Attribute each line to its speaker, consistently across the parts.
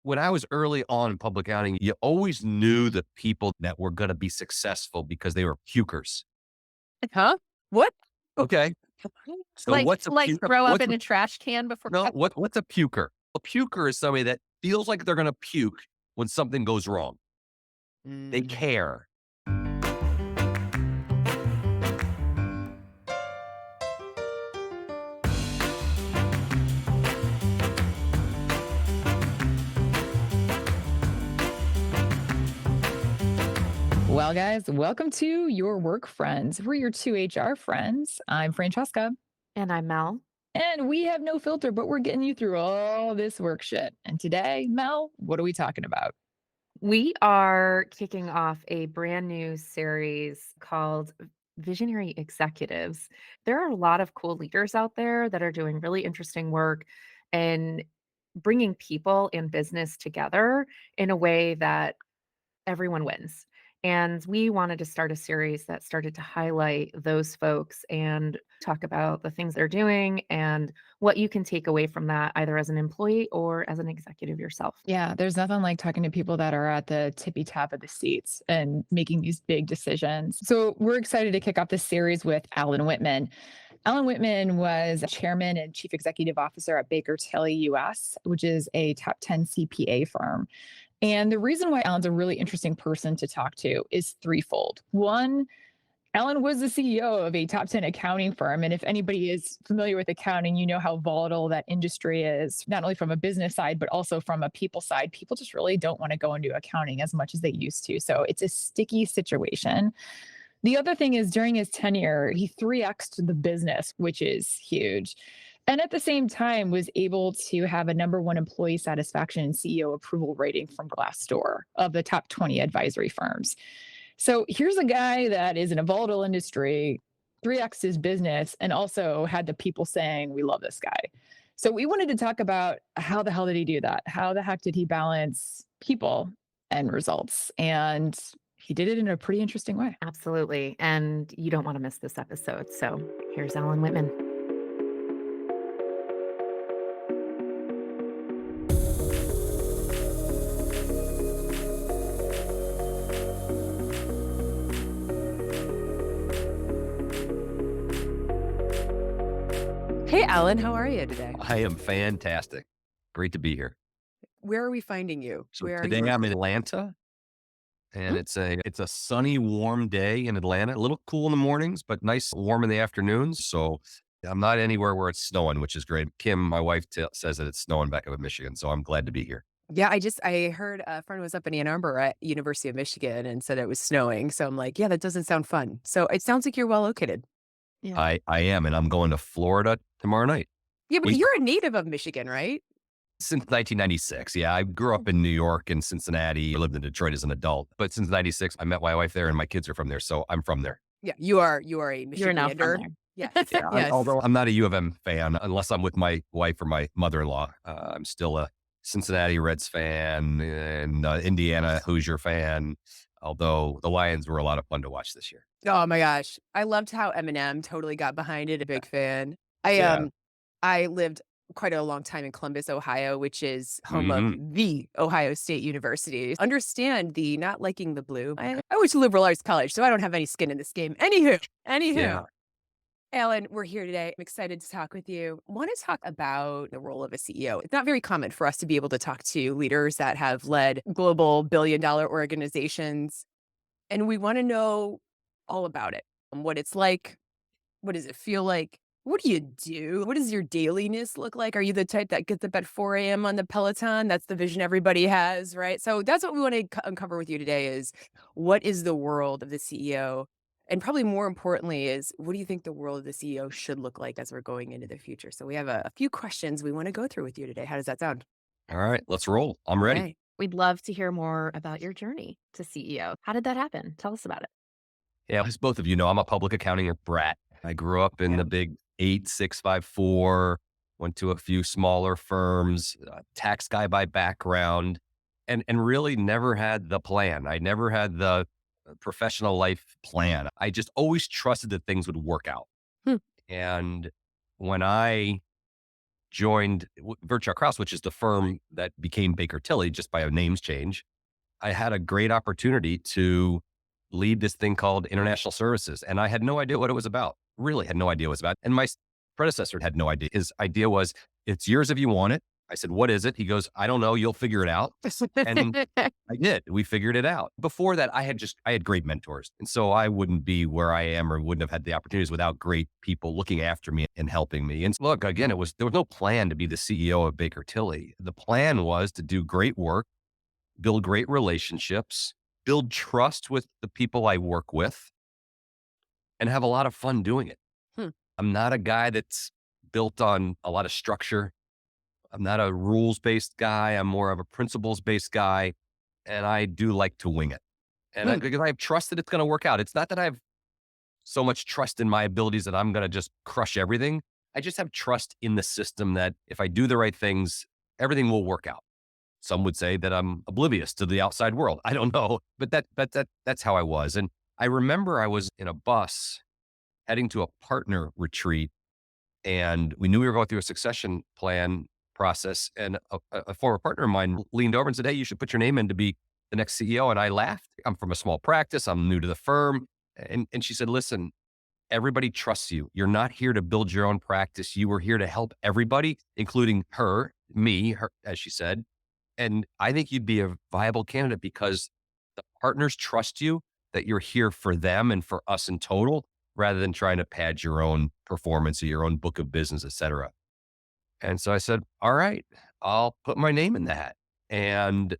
Speaker 1: when I was early on in public accounting, you always knew the people that were going to be successful because they were pukers.
Speaker 2: Huh? What?
Speaker 1: Okay. So
Speaker 2: Like
Speaker 1: what's a
Speaker 2: like
Speaker 1: puker?
Speaker 2: throw up in a trash can before
Speaker 1: No, what's a puker? A puker is somebody that feels like they're going to puke when something goes wrong. They
Speaker 2: Mm.
Speaker 1: care.
Speaker 3: Well, guys, welcome to Your Work Friends. We're your two HR friends. I'm Francesca,
Speaker 2: And I'm Mel.
Speaker 3: and we have no filter, but we're getting you through all this work shit. And today, Mel, what are we talking about?
Speaker 2: We are kicking off a brand new series called Visionary Executives. There are a lot of cool leaders out there that are doing really interesting work and bringing people and business together in a way that everyone wins. And we wanted to start a series that started to highlight those folks and talk about the things they're doing and what you can take away from that, either as an employee or as an executive yourself.
Speaker 3: Yeah, there's nothing like talking to people that are at the tippy top of the seats and making these big decisions. So, we're excited to kick off this series with Alan Whitman. Alan Whitman was chairman and chief executive officer at Baker Tilly US, which is a top 10 CPA firm. And the reason why Alan's a really interesting person to talk to is threefold. One, Alan was the CEO of a top 10 accounting firm. And if anybody is familiar with accounting, you know how volatile that industry is, not only from a business side, but also from a people side. People just really don't want to go into accounting as much as they used to. So it's a sticky situation. The other thing is during his tenure, he 3x'd the business, which is huge. And at the same time, was able to have a number one employee satisfaction and CEO approval rating from Glassdoor of the top 20 advisory firms. So here's a guy that is in a volatile industry, 3x his business, and also had the people saying, we love this guy. So we wanted to talk about how the hell did he do that? How the heck did he balance people and results? And he did it in a pretty interesting way.
Speaker 2: Absolutely. And you don't want to miss this episode. So here's Alan Whitman.
Speaker 4: Hey, Alan, how are you today?
Speaker 1: I am fantastic. Great to be here.
Speaker 4: Where are we finding you?
Speaker 1: So
Speaker 4: Where are you
Speaker 1: today I'm in
Speaker 4: working?
Speaker 1: Atlanta and
Speaker 4: Hmm?
Speaker 1: it's a sunny, warm day in Atlanta. A little cool in the mornings, but nice warm in the afternoons. So I'm not anywhere where it's snowing, which is great. Kim, my wife, says that it's snowing back up in Michigan. So I'm glad to be here.
Speaker 4: Yeah, I heard a friend was up in Ann Arbor at University of Michigan and said it was snowing. So I'm like, yeah, that doesn't sound fun. So it sounds like you're well located.
Speaker 2: Yeah.
Speaker 1: I am, and I'm going to Florida tomorrow night.
Speaker 4: Yeah, but
Speaker 1: We
Speaker 4: you're a native of Michigan, right?
Speaker 1: Since 1996. Yeah, I grew up in New York and Cincinnati. I lived in Detroit as an adult, but since 96, I met my wife there and my kids are from there. So I'm from there.
Speaker 4: Yeah, you are a
Speaker 2: You're now from
Speaker 4: Michigander. Yes.
Speaker 2: there.
Speaker 1: Yeah.
Speaker 4: Yes.
Speaker 1: Although I'm not a U of M fan, unless I'm with my wife or my mother-in-law, I'm still a Cincinnati Reds fan and Indiana Hoosier fan. Although the Lions were a lot of fun to watch this year.
Speaker 4: Oh my gosh. I loved how Eminem totally got behind it, a big fan. I
Speaker 1: Yeah.
Speaker 4: I lived quite a long time in Columbus, Ohio, which is home of
Speaker 1: Hmm.
Speaker 4: the Ohio State University. Understand the not liking the blue. I went to liberal arts college, so I don't have any skin in this game. Anywho,
Speaker 1: Yeah.
Speaker 4: Alan, we're here today. I'm excited to talk with you. I want to talk about the role of a CEO. It's not very common for us to be able to talk to leaders that have led global billion-dollar organizations, and we want to know all about it, what it's like, what does it feel like? What do you do? What does your dailiness look like? Are you the type that gets up at 4 a.m. on the Peloton? That's the vision everybody has, right? So that's what we want to uncover with you today is what is the world of the CEO? And probably more importantly is what do you think the world of the CEO should look like as we're going into the future? So we have a few questions we want to go through with you today. How does that sound?
Speaker 1: All right, let's roll. I'm
Speaker 4: All
Speaker 1: ready.
Speaker 4: right.
Speaker 2: We'd love to hear more about your journey to CEO. How did that happen? Tell us about it.
Speaker 1: Yeah, as both of you know, I'm a public accounting brat. I grew up in
Speaker 4: Yeah.
Speaker 1: the big 8654, went to a few smaller firms, tax guy by background, and really never had the plan. I never had the professional life plan. I just always trusted that things would work out.
Speaker 4: Hmm.
Speaker 1: And when I joined Virchow Krause, which is the firm that became Baker Tilly just by a names change, I had a great opportunity to lead this thing called international services. And I had no idea what it was about, really had no idea what it was about. And my predecessor had no idea. His idea was, it's yours if you want it. I said, what is it? He goes, I don't know. You'll figure it out. And I did. We figured it out. Before that, I had great mentors. And so I wouldn't be where I am or wouldn't have had the opportunities without great people looking after me and helping me. And look, again, there was no plan to be the CEO of Baker Tilly. The plan was to do great work, build great relationships, build trust with the people I work with, and have a lot of fun doing it.
Speaker 4: Hmm.
Speaker 1: I'm not a guy that's built on a lot of structure. I'm not a rules-based guy. I'm more of a principles-based guy, and I do like to wing it. And because I have trust that it's going to work out. It's not that I have so much trust in my abilities that I'm going to just crush everything. I just have trust in the system that if I do the right things, everything will work out. Some would say that I'm oblivious to the outside world. I don't know, but that's how I was. And I remember I was in a bus heading to a partner retreat, and we knew we were going through a succession plan process. And a former partner of mine leaned over and said, "Hey, you should put your name in to be the next CEO." And I laughed. I'm from a small practice. I'm new to the firm. And she said, "Listen, everybody trusts you. You're not here to build your own practice. You were here to help everybody, including her, as she said. And I think you'd be a viable candidate because the partners trust you that you're here for them and for us in total, rather than trying to pad your own performance or your own book of business, et cetera." And so I said, all right, I'll put my name in the hat. And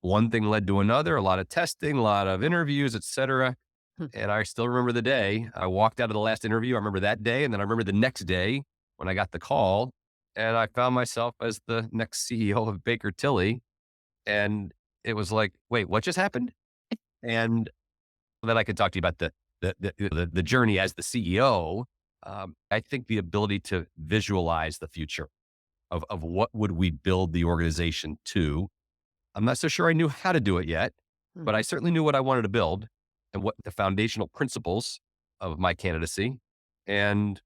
Speaker 1: one thing led to another, a lot of testing, a lot of interviews, et cetera.
Speaker 4: Hmm.
Speaker 1: And I still remember the day I walked out of the last interview. I remember that day. And then I remember the next day when I got the call and I found myself as the next CEO of Baker Tilly. And it was like, wait, what just happened? And then I could talk to you about the journey as the CEO. I think the ability to visualize the future of what would we build the organization to. I'm not so sure I knew how to do it yet, but I certainly knew what I wanted to build and what the foundational principles of my candidacy. And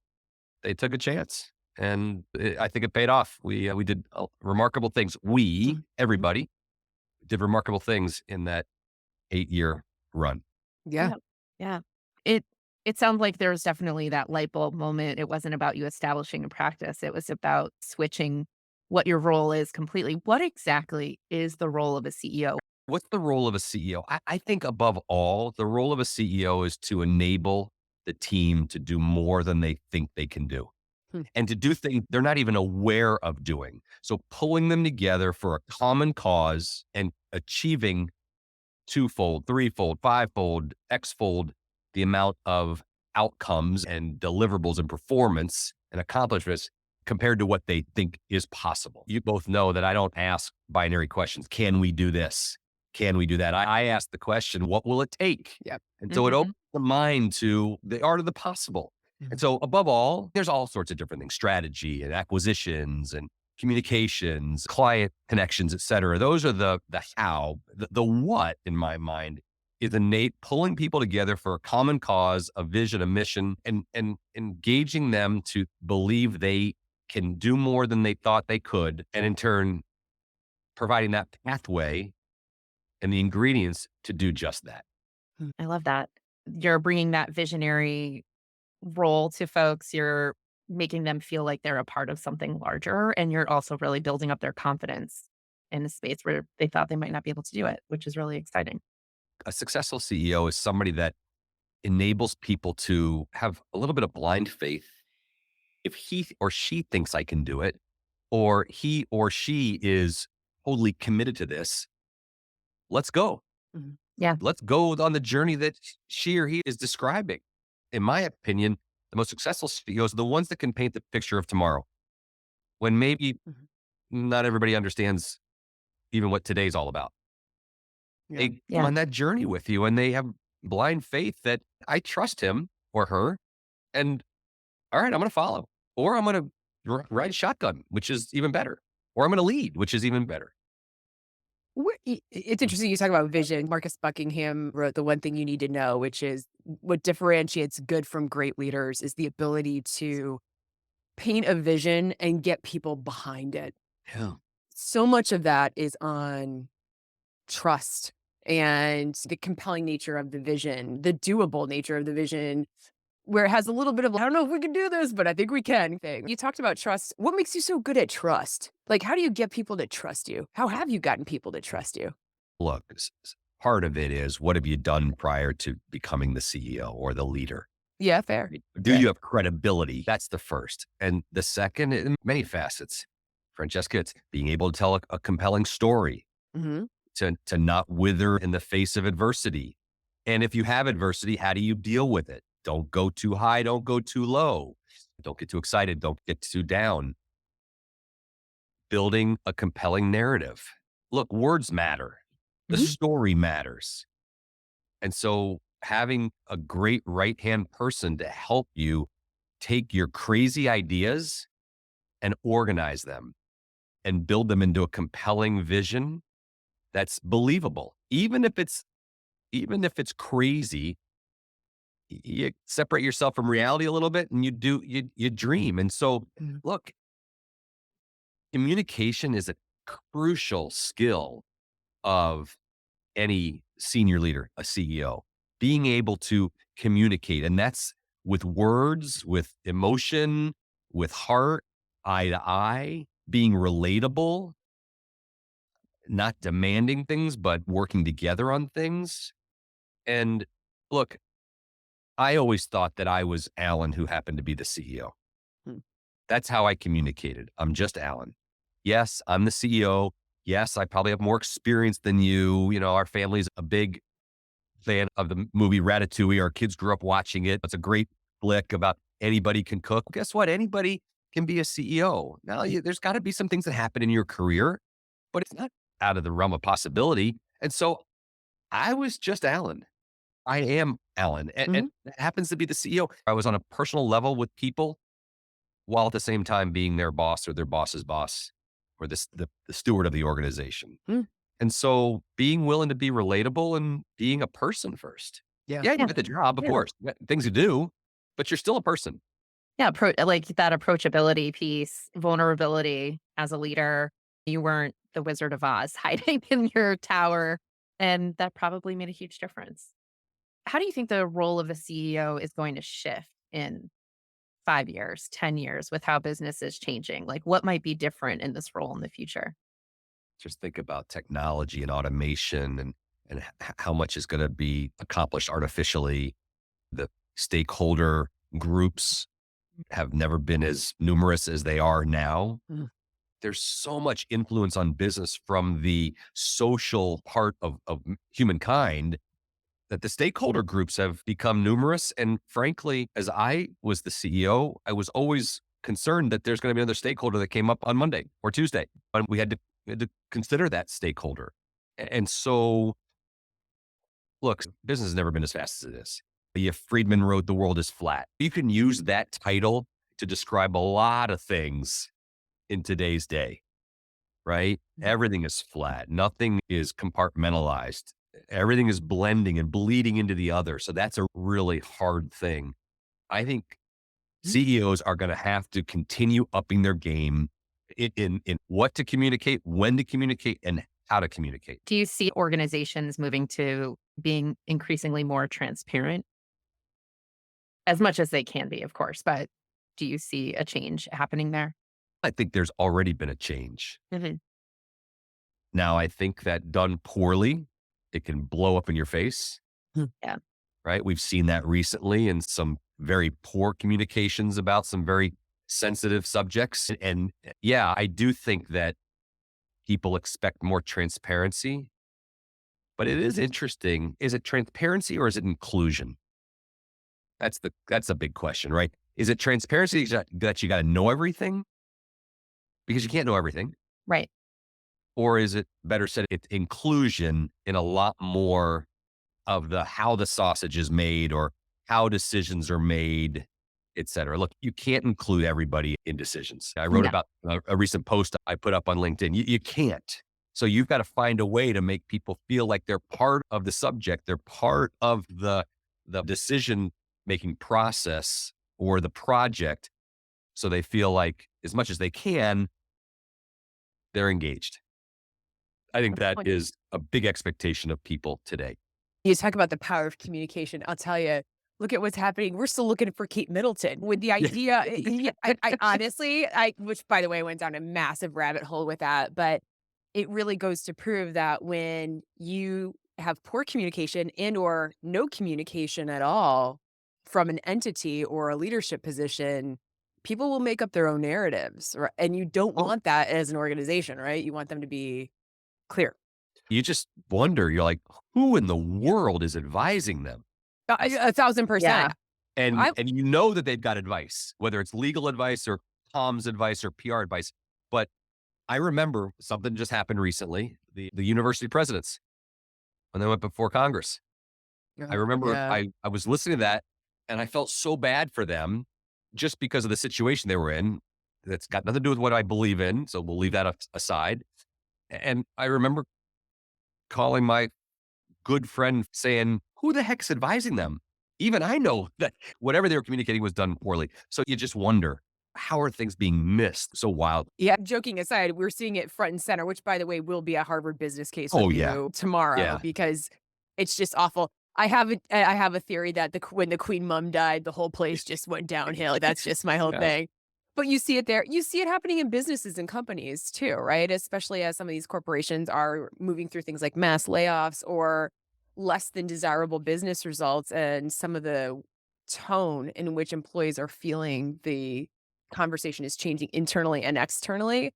Speaker 1: they took a chance, and I think it paid off. We did remarkable things.
Speaker 4: Mhm.
Speaker 1: Everybody, did remarkable things in that 8-year run.
Speaker 4: Yeah.
Speaker 2: Yeah. Yeah. It it sounds like there was definitely that light bulb moment. It wasn't about you establishing a practice. It was about switching what your role is completely. What exactly is the role of a CEO?
Speaker 1: What's the role of a CEO? I think above all, the role of a CEO is to enable the team to do more than they think they can do
Speaker 4: Hmm.
Speaker 1: and to do things they're not even aware of doing. So pulling them together for a common cause and achieving twofold, threefold, fivefold, xfold the amount of outcomes and deliverables and performance and accomplishments compared to what they think is possible. You both know that I don't ask binary questions. Can we do this? Can we do that? I ask the question, what will it take?
Speaker 4: Yep.
Speaker 1: And so it
Speaker 2: Mhm.
Speaker 1: opens the mind to the art of the possible. And
Speaker 4: Mhm.
Speaker 1: so above all, there's all sorts of different things, strategy and acquisitions and communications, client connections, et cetera. Those are the how. The what, in my mind, is innate pulling people together for a common cause, a vision, a mission, and engaging them to believe they can do more than they thought they could, and in turn, providing that pathway and the ingredients to do just that.
Speaker 2: I love that. You're bringing that visionary role to folks. You're making them feel like they're a part of something larger, and you're also really building up their confidence in a space where they thought they might not be able to do it, which is really exciting.
Speaker 1: A successful CEO is somebody that enables people to have a little bit of blind faith. If he or she thinks I can do it, or he or she is totally committed to this, let's go.
Speaker 4: Mhm.
Speaker 2: Yeah.
Speaker 1: Let's go on the journey that she or he is describing. In my opinion, the most successful CEOs are the ones that can paint the picture of tomorrow when maybe
Speaker 4: Mhm.
Speaker 1: not everybody understands even what today's all about.
Speaker 4: Yeah.
Speaker 1: They come
Speaker 2: Yeah.
Speaker 1: on that journey with you and they have blind faith that I trust him or her. And all right, I'm going to follow, or I'm going to ride shotgun, which is even better, or I'm going to lead, which is even better.
Speaker 4: It's interesting you talk about vision. Marcus Buckingham wrote The One Thing You Need to Know, which is what differentiates good from great leaders is the ability to paint a vision and get people behind it.
Speaker 1: Yeah.
Speaker 4: So much of that is on trust and the compelling nature of the vision, the doable nature of the vision, where it has a little bit of, I don't know if we can do this, but I think we can thing. You talked about trust. What makes you so good at trust? Like, how do you get people to trust you? How have you gotten people to trust you?
Speaker 1: Look, part of it is what have you done prior to becoming the CEO or the leader?
Speaker 4: Yeah, fair.
Speaker 1: Do you have credibility? That's the first. And the second, in many facets, Francesca, it's being able to tell a compelling story,
Speaker 4: Hmm.
Speaker 1: to not wither in the face of adversity. And if you have adversity, how do you deal with it? Don't go too high, don't go too low. Don't get too excited, don't get too down. Building a compelling narrative. Look, words matter. The
Speaker 4: Hmm.
Speaker 1: story matters. And so having a great right-hand person to help you take your crazy ideas and organize them and build them into a compelling vision that's believable. Even if it's crazy, you separate yourself from reality a little bit and you dream. And so look, communication is a crucial skill of any senior leader, a CEO, being able to communicate. And that's with words, with emotion, with heart, eye to eye, being relatable, not demanding things, but working together on things. And look, I always thought that I was Alan who happened to be the CEO.
Speaker 4: Hmm.
Speaker 1: That's how I communicated. I'm just Alan. Yes, I'm the CEO. Yes, I probably have more experience than you. You know, our family's a big fan of the movie Ratatouille. Our kids grew up watching it. It's a great flick about anybody can cook. Guess what? Anybody can be a CEO. Now, there's got to be some things that happen in your career, but it's not out of the realm of possibility. And so I was just Alan. I am Alan, and
Speaker 4: Hmm.
Speaker 1: it happens to be the CEO. I was on a personal level with people while at the same time being their boss or their boss's boss or the steward of the organization.
Speaker 4: Hmm.
Speaker 1: And so being willing to be relatable and being a person first.
Speaker 4: Yeah.
Speaker 1: Yeah, you
Speaker 2: Yeah.
Speaker 1: got the job, of
Speaker 2: Yeah.
Speaker 1: course, you got things to do, but you're still a person.
Speaker 2: Yeah, like that approachability piece, vulnerability as a leader. You weren't the Wizard of Oz hiding in your tower, and that probably made a huge difference. How do you think the role of a CEO is going to shift in 5 years, 10 years with how business is changing? Like, what might be different in this role in the future?
Speaker 1: Just think about technology and automation and how much is going to be accomplished artificially. The stakeholder groups have never been as numerous as they are now.
Speaker 4: Mm.
Speaker 1: There's so much influence on business from the social part of humankind that the stakeholder groups have become numerous. And frankly, as I was the CEO, I was always concerned that there's going to be another stakeholder that came up on Monday or Tuesday. And we had to consider that stakeholder. And so, look, business has never been as fast as it is. If Friedman wrote The World is Flat, you can use that title to describe a lot of things in today's day, right? Everything is flat. Nothing is compartmentalized. Everything is blending and bleeding into the other. So that's a really hard thing. I think CEOs are going to have to continue upping their game in what to communicate, when to communicate, and how to communicate.
Speaker 2: Do you see organizations moving to being increasingly more transparent? As much as they can be, of course, but do you see a change happening there?
Speaker 1: I think there's already been a change.
Speaker 2: Mhm.
Speaker 1: Now, I think that done poorly, it can blow up in your face,
Speaker 4: Hmm.
Speaker 2: Yeah.
Speaker 1: right? We've seen that recently in some very poor communications about some very sensitive subjects. And yeah, I do think that people expect more transparency, but it is interesting. Is it transparency or is it inclusion? That's a big question, right? Is it transparency that you got to know everything because you can't know everything?
Speaker 2: Right.
Speaker 1: Or is it better said, it's inclusion in a lot more of the how the sausage is made or how decisions are made, et cetera. Look, you can't include everybody in decisions. I wrote
Speaker 2: No.
Speaker 1: about a recent post I put up on LinkedIn. You can't. So you've got to find a way to make people feel like they're part of the subject. They're part of the decision making process or the project. So they feel like as much as they can, they're engaged. I think that
Speaker 4: Point.
Speaker 1: is a big expectation of people today.
Speaker 4: You talk about the power of communication. I'll tell you, look at what's happening. We're still looking for Kate Middleton with the
Speaker 1: Yeah.
Speaker 4: idea. I honestly, which by the way, went down a massive rabbit hole with that, but it really goes to prove that when you have poor communication and or no communication at all from an entity or a leadership position, people will make up their own narratives, right? And you don't
Speaker 1: Oh,
Speaker 4: want that as an organization, right? You want them to be clear.
Speaker 1: you just wonder, you're like, who in the world is advising them?
Speaker 4: 1,000%.
Speaker 2: Yeah.
Speaker 1: And
Speaker 4: I
Speaker 1: and you know that they've got advice, whether it's legal advice or comms advice or PR advice. But I remember something just happened recently. The university presidents, when they went before Congress. I remember
Speaker 4: yeah.
Speaker 1: I was listening to that and I felt so bad for them just because of the situation they were in. That's got nothing to do with what I believe in. So we'll leave that aside. And I remember calling my good friend saying, who the heck's advising them? Even I know that whatever they were communicating was done poorly. So you just wonder, how are things being missed so wild?
Speaker 4: Yeah, joking aside, we're seeing it front and center, which by the way will be a Harvard business case
Speaker 1: Oh, yeah.
Speaker 4: review tomorrow
Speaker 1: Yeah.
Speaker 4: because it's just awful. I have a theory that when the Queen Mum died, the whole place just went downhill. That's just my whole
Speaker 1: Yeah.
Speaker 4: thing. But you see it there. You see it happening in businesses and companies too, right? Especially as some of these corporations are moving through things like mass layoffs or less than desirable business results, and some of the tone in which employees are feeling the conversation is changing internally and externally,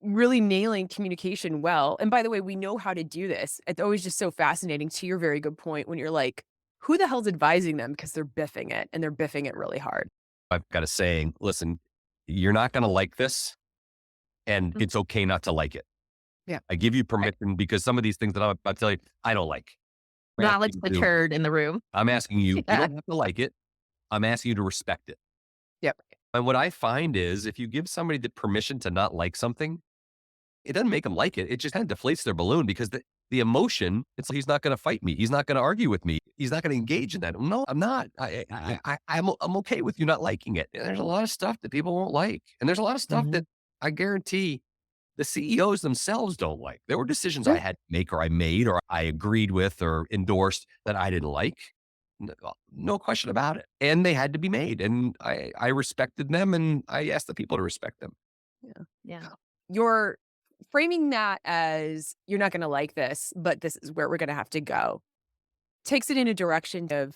Speaker 4: really nailing communication well. And by the way, we know how to do this. It's always just so fascinating to your very good point when you're like, who the hell's advising them? Because they're biffing it and they're biffing it really hard.
Speaker 1: I've got a saying, listen, you're not going to like this and
Speaker 4: Mm.
Speaker 1: it's okay not to like it.
Speaker 4: Yeah.
Speaker 1: I give you
Speaker 4: Right.
Speaker 1: permission because some of these things that I'll tell you, I don't like. I'm
Speaker 2: Knowledge
Speaker 1: asking
Speaker 2: the
Speaker 1: you
Speaker 2: turd in the room.
Speaker 1: I'm asking you, you
Speaker 2: Yeah.
Speaker 1: don't have to like it. I'm asking you to respect it.
Speaker 4: Yep.
Speaker 1: And what I find is if you give somebody the permission to not like something, it doesn't make them like it. It just kind of deflates their balloon because the emotion, it's like, he's not going to fight me. He's not going to argue with me. He's not going to engage in that. No, I'm not. I'm okay with you not liking it. And there's a lot of stuff that people won't like. And there's a lot of stuff
Speaker 4: Mhm.
Speaker 1: that I guarantee the CEOs themselves don't like. There were decisions I
Speaker 4: Sure.
Speaker 1: had to make or I made or I agreed with or endorsed that I didn't like. No question about it. And they had to be made. And I respected them and I asked the people to respect them.
Speaker 4: Yeah.
Speaker 2: Yeah.
Speaker 4: You're framing that as you're not going to like this, but this is where we're going to have to go. Takes it in a direction of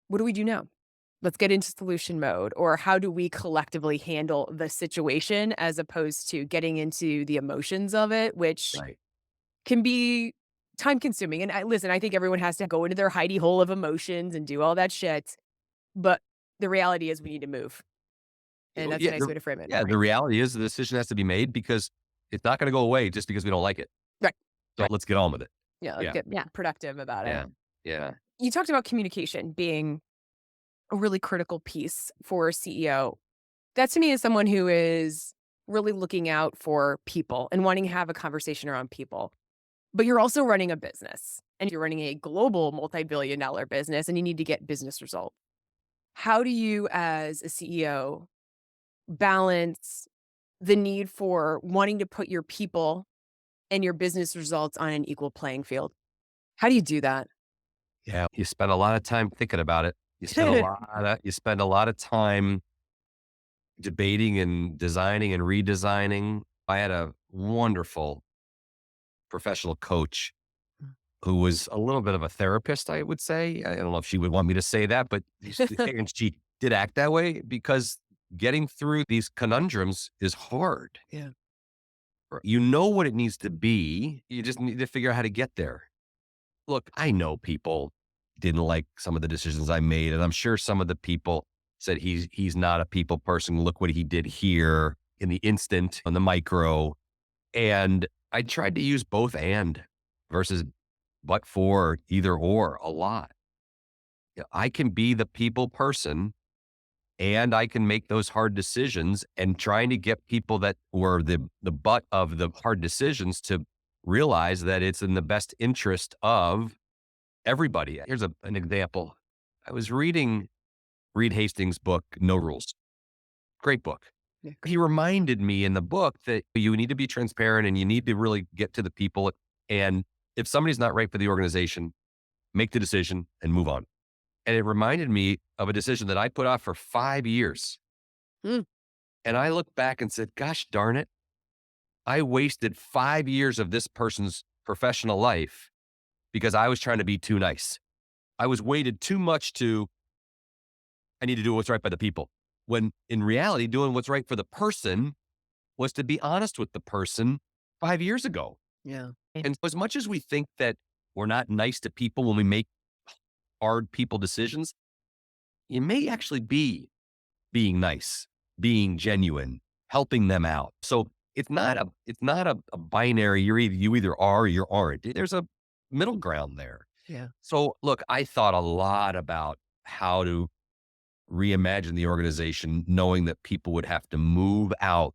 Speaker 4: what do we do now? Let's get into solution mode, or how do we collectively handle the situation as opposed to getting into the emotions of it, which
Speaker 1: Right.
Speaker 4: can be time consuming. And listen, I think everyone has to go into their hidey hole of emotions and do all that shit. But the reality is we need to move. And that's a
Speaker 1: Yeah,
Speaker 4: nice way to frame it.
Speaker 1: yeah, the reality is the decision has to be made because it's not going to go away just because we don't like it.
Speaker 4: Right.
Speaker 1: So let's get on with it.
Speaker 4: Yeah. Let's
Speaker 1: Yeah.
Speaker 4: get
Speaker 2: Yeah.
Speaker 4: productive about it.
Speaker 1: Yeah. Yeah.
Speaker 4: You talked about communication being a really critical piece for a CEO. That to me is someone who is really looking out for people and wanting to have a conversation around people. But you're also running a business and you're running a global multi-billion-dollar business and you need to get business results. How do you as a CEO balance the need for wanting to put your people and your business results on an equal playing field? How do you do that?
Speaker 1: Yeah. You spend a lot of time thinking about it. You spend a lot of time debating and designing and redesigning. I had a wonderful professional coach who was a little bit of a therapist, I would say. I don't know if she would want me to say that, but and she did act that way because getting through these conundrums is hard.
Speaker 4: Yeah.
Speaker 1: You know what it needs to be. You just need to figure out how to get there. Look, I know people didn't like some of the decisions I made, and I'm sure some of the people said he's not a people person. Look what he did here in the instant, on the micro. And I tried to use both and versus but for either or a lot. I can be the people person and I can make those hard decisions and trying to get people that were the butt of the hard decisions to realize that it's in the best interest of everybody. Here's an example. I was reading Reed Hastings' book, No Rules. Great book.
Speaker 4: Yeah.
Speaker 1: He reminded me in the book that you need to be transparent and you need to really get to the people. And if somebody's not right for the organization, make the decision and move on. And it reminded me of a decision that I put off for 5 years.
Speaker 4: Mm.
Speaker 1: And I looked back and said, gosh darn it, I wasted 5 years of this person's professional life because I was trying to be too nice. I was weighted too much to, I need to do what's right by the people. When in reality, doing what's right for the person was to be honest with the person 5 years ago.
Speaker 4: Yeah.
Speaker 1: And as much as we think that we're not nice to people when we make hard people decisions, you may actually be being nice, being genuine, helping them out. So it's not a binary. You either are or you aren't. There's a middle ground there.
Speaker 4: Yeah.
Speaker 1: So look, I thought a lot about how to reimagine the organization, knowing that people would have to move out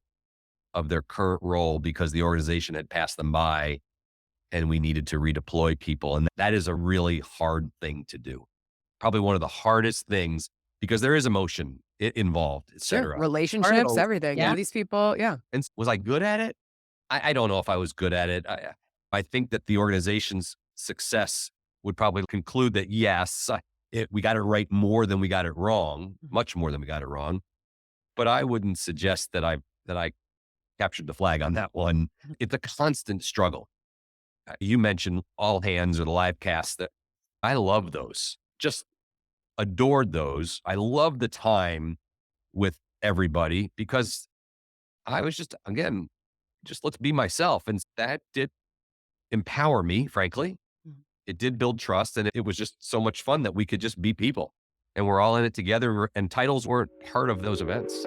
Speaker 1: of their current role because the organization had passed them by and we needed to redeploy people. And that is a really hard thing to do. Probably one of the hardest things because there is emotion involved, et
Speaker 4: Sure.
Speaker 1: cetera.
Speaker 4: Relationships, everything.
Speaker 3: Yeah.
Speaker 4: These people. Yeah.
Speaker 1: And was I good at it? I don't know if I was good at it. I think that the organization's success would probably conclude that yes, we got it right more than we got it wrong, much more than we got it wrong. But I wouldn't suggest that I captured the flag on that one. It's a constant struggle. You mentioned all hands or the live cast. That I love those. Just adored those. I love the time with everybody because I was again, let's be myself. And that did empower me, frankly.
Speaker 4: Mhm.
Speaker 1: It did build trust. And it was just so much fun that we could just be people and we're all in it together. And titles weren't part of those events.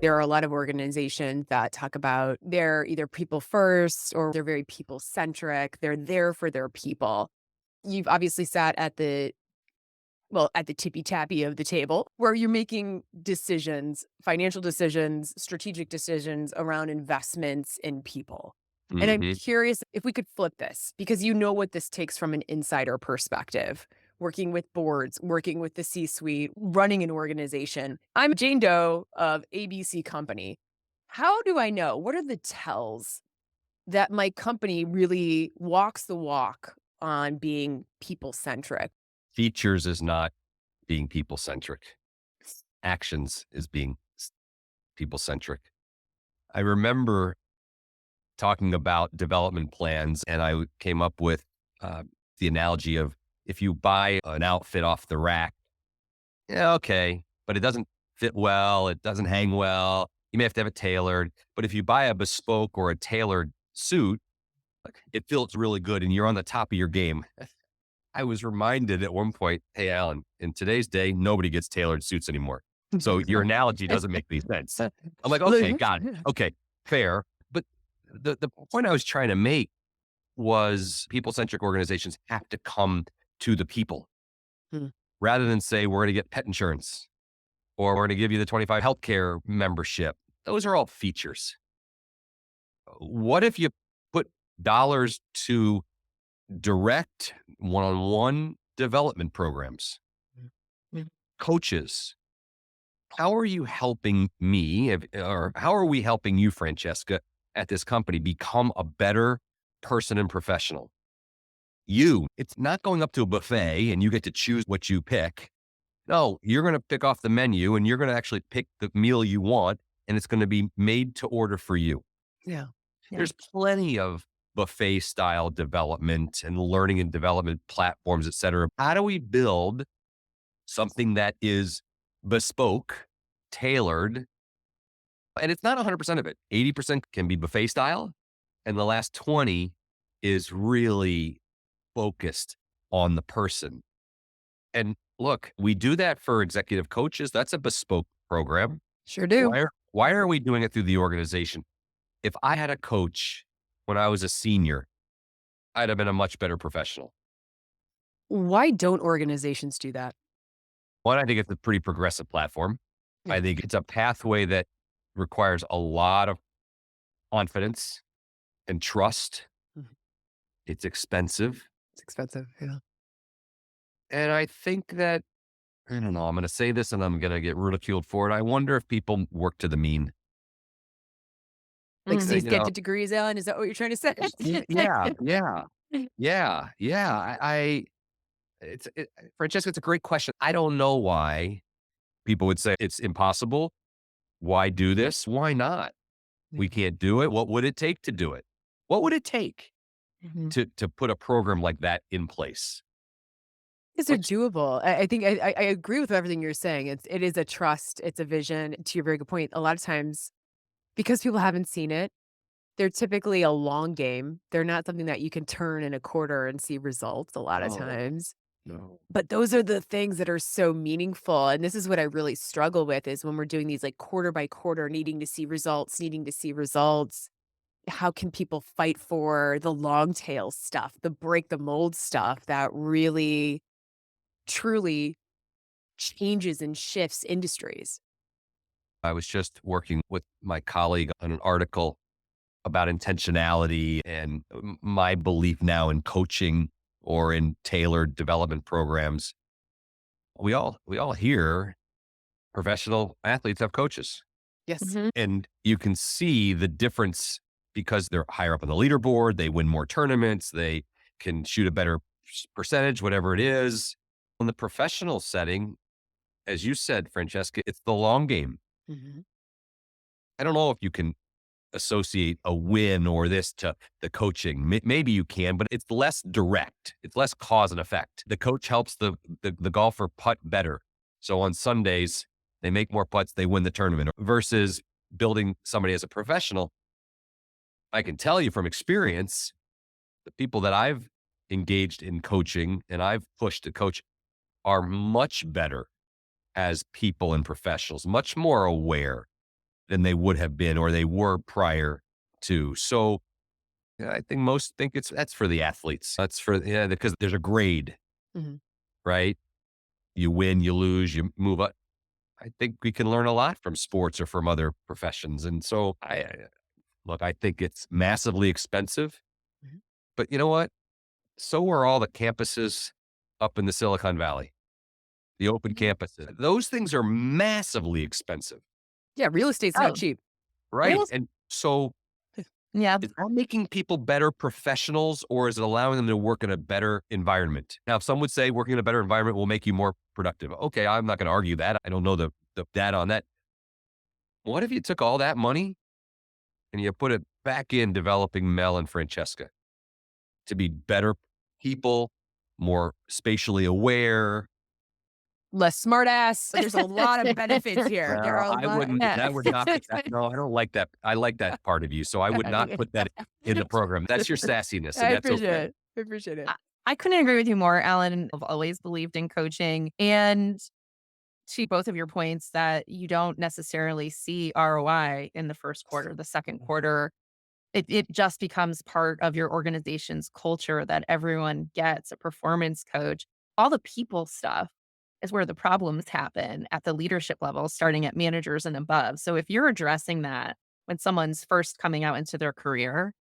Speaker 4: There are a lot of organizations that talk about they're either people first or they're very people centric. They're there for their people. You've obviously sat at at the tippy tappy of the table where you're making decisions, financial decisions, strategic decisions around investments in people. And I'm
Speaker 1: Mhm.
Speaker 4: curious if we could flip this because you know what this takes from an insider perspective, working with boards, working with the C-suite, running an organization. I'm Jane Doe of ABC Company. How do I know? What are the tells that my company really walks the walk on being people centric?
Speaker 1: Features is not being people centric. Actions is being people centric. I remember talking about development plans, and I came up with the analogy of if you buy an outfit off the rack, yeah, okay, but it doesn't fit well, it doesn't hang well, you may have to have it tailored. But if you buy a bespoke or a tailored suit, like, it feels really good and you're on the top of your game. I was reminded at one point, hey, Alan, in today's day, nobody gets tailored suits anymore. So your analogy doesn't make any sense. I'm like, okay, got it. Okay, fair. But the point I was trying to make was people-centric organizations have to come to the people
Speaker 4: Hmm.
Speaker 1: rather than say, we're going to get pet insurance or we're going to give you the 25 healthcare membership. Those are all features. What if you put dollars to direct one-on-one development programs,
Speaker 4: Mm.
Speaker 1: coaches? How are you helping me, or how are we helping you, Francesca, at this company become a better person and professional? It's not going up to a buffet and you get to choose what you pick. No, you're going to pick off the menu and you're going to actually pick the meal you want and it's going to be made to order for you.
Speaker 4: Yeah. Yeah.
Speaker 1: There's plenty of buffet style development and learning and development platforms, et cetera. How do we build something that is bespoke, tailored, and it's not 100% of it. 80% can be buffet style, and the last 20 is really focused on the person. And look, we do that for executive coaches. That's a bespoke program.
Speaker 4: Sure do.
Speaker 1: Why are we doing it through the organization? If I had a coach when I was a senior, I'd have been a much better professional.
Speaker 4: Why don't organizations do that?
Speaker 1: One, I think it's a pretty progressive platform.
Speaker 4: Yeah.
Speaker 1: I think it's a pathway that requires a lot of confidence and trust.
Speaker 4: Mhm.
Speaker 1: It's expensive.
Speaker 4: It's expensive. Yeah.
Speaker 1: And I think that, I don't know, I'm going to say this and I'm going to get ridiculed for it. I wonder if people work to the mean.
Speaker 4: Like
Speaker 2: Mm.
Speaker 4: C's
Speaker 1: You
Speaker 4: get
Speaker 1: know,
Speaker 4: the degrees, Ellen. Is that what you're trying to say?
Speaker 1: yeah, yeah, yeah. Francesca, it's a great question. I don't know why people would say it's impossible. Why do this? Why not? We can't do it. What would it take to do it? What would it take
Speaker 2: Mhm.
Speaker 1: to put a program like that in place?
Speaker 4: Because they're
Speaker 1: What's
Speaker 4: doable. I think I agree with everything you're saying. It is a trust. It's a vision. To your very good point, a lot of times because people haven't seen it, they're typically a long game. They're not something that you can turn in a quarter and see results a lot of
Speaker 1: no,
Speaker 4: times.
Speaker 1: no.
Speaker 4: But those are the things that are so meaningful. And this is what I really struggle with is when we're doing these like quarter by quarter, needing to see results. How can people fight for the long tail stuff, the break the mold stuff that really truly changes and shifts industries?
Speaker 1: I was just working with my colleague on an article about intentionality and my belief now in coaching or in tailored development programs. We all hear professional athletes have coaches,
Speaker 4: Yes.
Speaker 2: Mhm.
Speaker 1: and you can see the difference because they're higher up on the leaderboard. They win more tournaments. They can shoot a better percentage, whatever it is. In the professional setting, as you said, Francesca, it's the long game.
Speaker 4: Mhm.
Speaker 1: I don't know if you can associate a win or this to the coaching. Maybe you can, but it's less direct. It's less cause and effect. The coach helps the golfer putt better. So on Sundays, they make more putts, they win the tournament versus building somebody as a professional. I can tell you from experience, the people that I've engaged in coaching and I've pushed to coach are much better as people and professionals, much more aware than they would have been or they were prior to. So yeah, I think most think that's for the athletes. That's for, yeah, because there's a grade,
Speaker 4: Mhm.
Speaker 1: right? You win, you lose, you move up. I think we can learn a lot from sports or from other professions. And so look, I think it's massively expensive,
Speaker 4: Mhm.
Speaker 1: but you know what? So are all the campuses up in the Silicon Valley, the open
Speaker 4: Yeah.
Speaker 1: campuses. Those things are massively expensive,
Speaker 4: Yeah, real estate's not
Speaker 2: Oh,
Speaker 4: cheap.
Speaker 2: real
Speaker 1: right?
Speaker 2: es
Speaker 1: And so
Speaker 2: yeah.
Speaker 1: is that making people better professionals or is it allowing them to work in a better environment? Now, some would say working in a better environment will make you more productive. Okay, I'm not going to argue that. I don't know the data on that. What if you took all that money and you put it back in developing Mel and Francesca to be better people, more spatially aware?
Speaker 4: Less smart ass. There's a lot of benefits here. There are
Speaker 1: Well,
Speaker 4: a
Speaker 1: I
Speaker 4: lot.
Speaker 1: wouldn't,
Speaker 2: Yeah.
Speaker 1: that would not be that. No, I don't like that. I like that part of you. So I would not put that in the program. That's your sassiness
Speaker 4: I
Speaker 1: and that's
Speaker 4: appreciate
Speaker 1: okay.
Speaker 4: it. I appreciate it.
Speaker 2: I couldn't agree with you more, Alan. I've always believed in coaching. And to both of your points, that you don't necessarily see ROI in the first quarter, the second quarter. It just becomes part of your organization's culture that everyone gets a performance coach. All the people stuff is where the problems happen at the leadership level, starting at managers and above. So if you're addressing that when someone's first coming out into their career,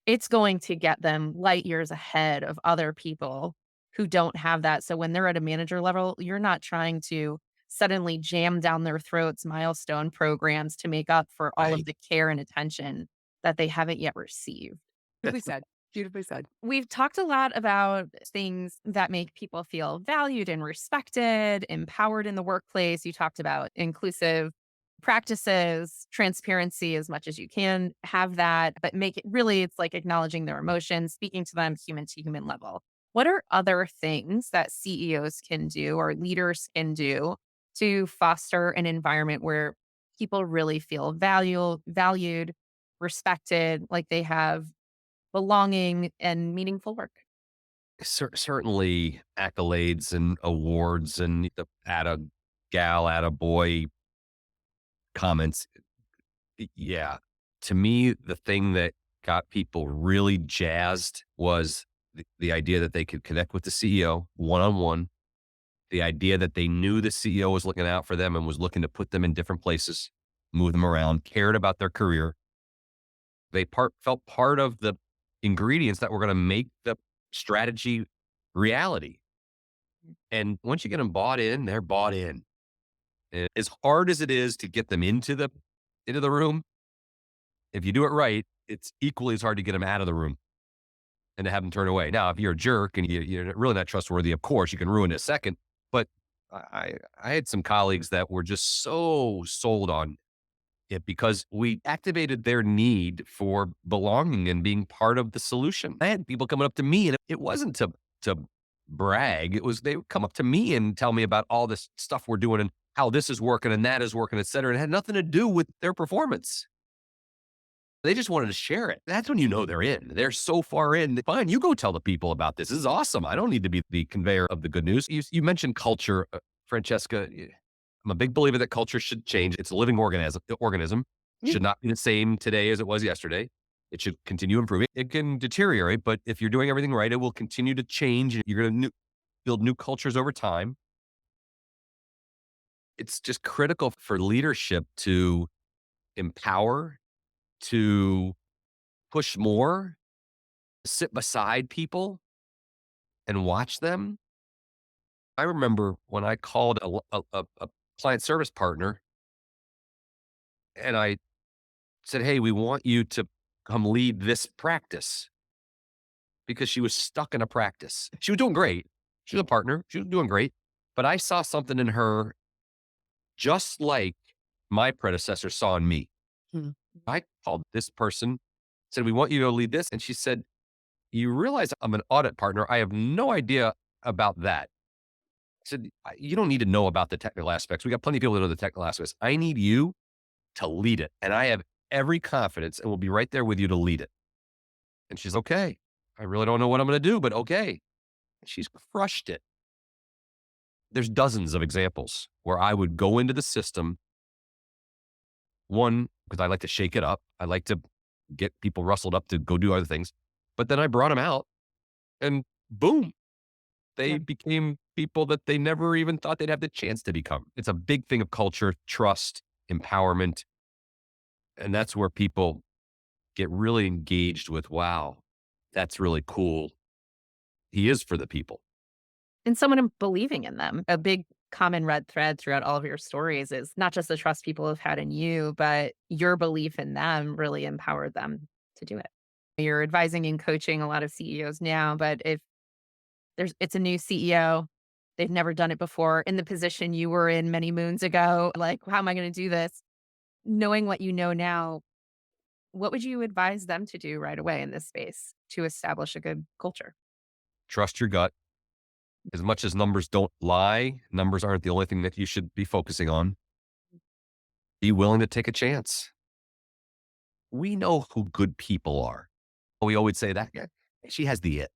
Speaker 2: it's going to get them light years ahead of other people who don't have that. So when they're at a manager level, you're not trying to suddenly jam down their throats milestone programs to make up for all of
Speaker 1: Right.
Speaker 2: the care and attention that they haven't yet received.
Speaker 4: Beautifully said. Beautifully said.
Speaker 2: We've talked a lot about things that make people feel valued and respected, empowered in the workplace. You talked about inclusive practices, transparency as much as you can have that, but make it really, it's like acknowledging their emotions, speaking to them human to human level. What are other things that CEOs can do or leaders can do to foster an environment where people really feel valued, respected, like they have belonging and meaningful work?
Speaker 1: Certainly accolades and awards and the atta gal, atta boy comments. Yeah. To me, the thing that got people really jazzed was the idea that they could connect with the CEO one on one, the idea that they knew the CEO was looking out for them and was looking to put them in different places, move them around, cared about their career. They felt part of the ingredients that were going to make the strategy reality. And once you get them bought in, they're bought in. And as hard as it is to get them into the room, if you do it right, it's equally as hard to get them out of the room and to have them turn away. Now, if you're a jerk and you're really not trustworthy, of course, you can ruin a second. But I had some colleagues that were just so sold on it because we activated their need for belonging and being part of the solution. I had people coming up to me, and it wasn't to brag. It was they would come up to me and tell me about all this stuff we're doing and how this is working and that is working, et cetera. It had nothing to do with their performance. They just wanted to share it. That's when you know they're in. They're so far in. Fine, you go tell the people about this. This is awesome. I don't need to be the conveyor of the good news. You mentioned culture, Francesca. I'm a big believer that culture should change. It's a living organism.
Speaker 4: Yeah.
Speaker 1: Should not be the same today as it was yesterday. It should continue improving. It can deteriorate, but if you're doing everything right, it will continue to change. You're going to build new cultures over time. It's just critical for leadership to empower, to push more, sit beside people and watch them. I remember when I called a client service partner and I said, "Hey, we want you to come lead this practice," because she was stuck in a practice. She was doing great. She was a partner. She was doing great. But I saw something in her just like my predecessor saw in me.
Speaker 4: Hmm.
Speaker 1: I called this person, said, "We want you to lead this." And she said, "You realize I'm an audit partner. I have no idea about that." I said, "You don't need to know about the technical aspects. We got plenty of people that know the technical aspects. I need you to lead it. And I have every confidence and will be right there with you to lead it." And she's okay. I really don't know what I'm going to do, but okay. She's crushed it. There's dozens of examples where I would go into the system. One, because I like to shake it up. I like to get people rustled up to go do other things. But then I brought them out and boom, they
Speaker 4: Yeah.
Speaker 1: became people that they never even thought they'd have the chance to become. It's a big thing of culture, trust, empowerment. And that's where people get really engaged with, wow, that's really cool. He is for the people.
Speaker 2: And someone believing in them. A big common red thread throughout all of your stories is not just the trust people have had in you, but your belief in them really empowered them to do it. You're advising and coaching a lot of CEOs now, but if it's a new CEO, they've never done it before in the position you were in many moons ago, like, how am I going to do this? Knowing what you know now, what would you advise them to do right away in this space to establish a good culture?
Speaker 1: Trust your gut. As much as numbers don't lie, numbers aren't the only thing that you should be focusing on. Be willing to take a chance. We know who good people are. We always say that. Yeah, she has the it.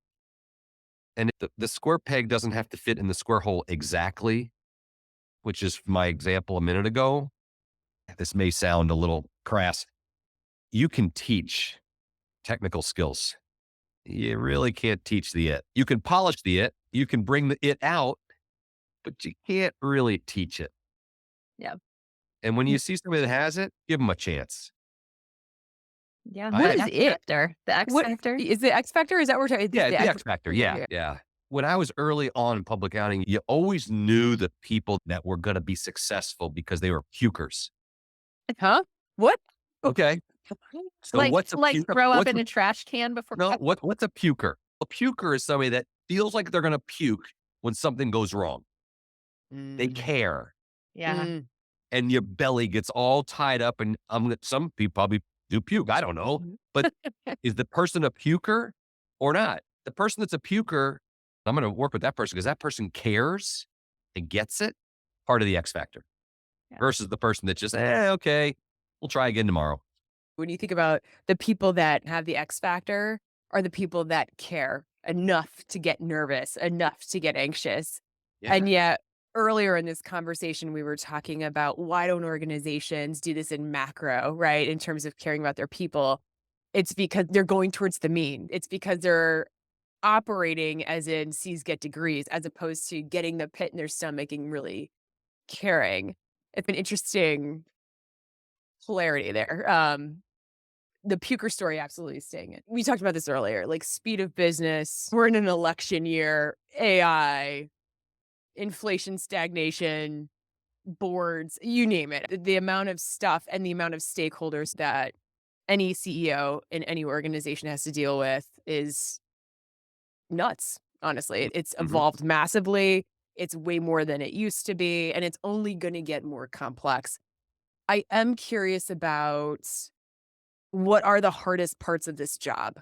Speaker 1: And the square peg doesn't have to fit in the square hole exactly, which is my example a minute ago. This may sound a little crass. You can teach technical skills. You really can't teach the it. You can polish the it. You can bring the it out, but you can't really teach it.
Speaker 2: Yeah.
Speaker 1: And when you see somebody that has it, give them a chance.
Speaker 2: Yeah.
Speaker 1: I
Speaker 4: What
Speaker 2: The
Speaker 4: is
Speaker 1: had,
Speaker 2: X
Speaker 4: it?
Speaker 2: factor. The X
Speaker 4: What
Speaker 2: factor.
Speaker 4: is the X factor? Is that what we're talking?
Speaker 1: yeah,
Speaker 4: The
Speaker 1: the
Speaker 4: X.
Speaker 1: X factor. Yeah, yeah. When I was early on in public accounting, you always knew the people that were going to be successful because they were pukers.
Speaker 4: Huh? What?
Speaker 1: Okay. So
Speaker 2: Like
Speaker 1: what's a
Speaker 2: like
Speaker 1: puker?
Speaker 2: throw up in a trash can before.
Speaker 1: No, what's a puker? A puker is somebody that feels like they're going to puke when something goes wrong. They
Speaker 4: Mm.
Speaker 1: care.
Speaker 2: Yeah.
Speaker 4: Mm.
Speaker 1: And your belly gets all tied up. And some people probably do puke. I don't know. But is the person a puker or not? The person that's a puker, I'm going to work with that person because that person cares and gets it. Part of the X factor
Speaker 2: Yeah.
Speaker 1: versus the person that just, okay, we'll try again tomorrow.
Speaker 4: When you think about the people that have the X factor are the people that care enough to get nervous, enough to get anxious.
Speaker 1: Yeah.
Speaker 4: And yet, earlier in this conversation, we were talking about why don't organizations do this in macro, right? In terms of caring about their people. It's because they're going towards the mean. It's because they're operating as in C's get degrees, as opposed to getting the pit in their stomach and really caring. It's an interesting polarity there. The puker story absolutely staying in. We talked about this earlier, like speed of business. We're in an election year, AI, inflation, stagnation, boards, you name it. The amount of stuff and the amount of stakeholders that any CEO in any organization has to deal with is nuts, honestly. It's
Speaker 1: Mhm.
Speaker 4: evolved massively. It's way more than it used to be, and it's only going to get more complex. I am curious about what are the hardest parts of this job?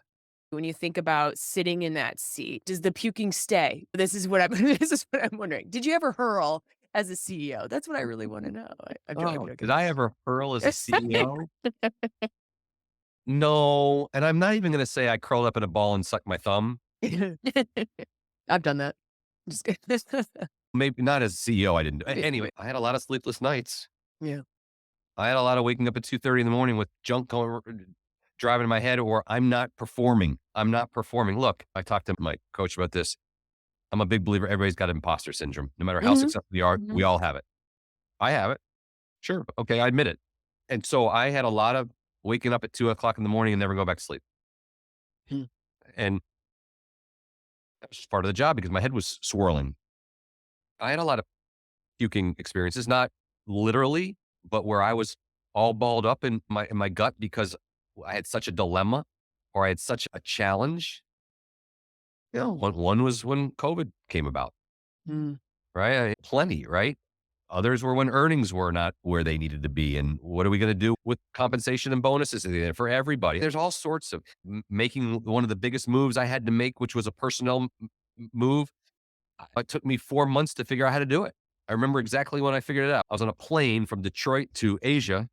Speaker 4: When you think about sitting in that seat, does the puking stay? This is what I'm this is what I'm wondering. Did you ever hurl as a CEO? That's what I really want to know. I'm
Speaker 1: Oh, did
Speaker 4: joking.
Speaker 1: I ever hurl as a CEO? No, and I'm not even gonna say I curled up in a ball and sucked my thumb.
Speaker 4: I've done that. Just kidding.
Speaker 1: Maybe not as a CEO, I didn't. Anyway, I had a lot of sleepless nights.
Speaker 4: Yeah.
Speaker 1: I had a lot of waking up at 2:30 in the morning with junk going driving in my head, or I'm not performing. I'm not performing. Look, I talked to my coach about this. I'm a big believer everybody's got imposter syndrome. No matter how
Speaker 4: Mhm.
Speaker 1: successful you are, we
Speaker 2: Mhm.
Speaker 1: all have it. I have it. Sure. Okay, I admit it. And so I had a lot of waking up at 2 o'clock in the morning and never go back to sleep.
Speaker 4: Hmm.
Speaker 1: And that was just part of the job because my head was swirling. I had a lot of puking experiences, not literally, but where I was all balled up in my gut because I had such a dilemma or I had such a challenge. One was when COVID came about,
Speaker 4: Mm.
Speaker 1: right? Plenty, right? Others were when earnings were not where they needed to be. And what are we going to do with compensation and bonuses at the end for everybody? There's all sorts of making one of the biggest moves I had to make, which was a personnel move. It took me 4 months to figure out how to do it. I remember exactly when I figured it out. I was on a plane from Detroit to Asia.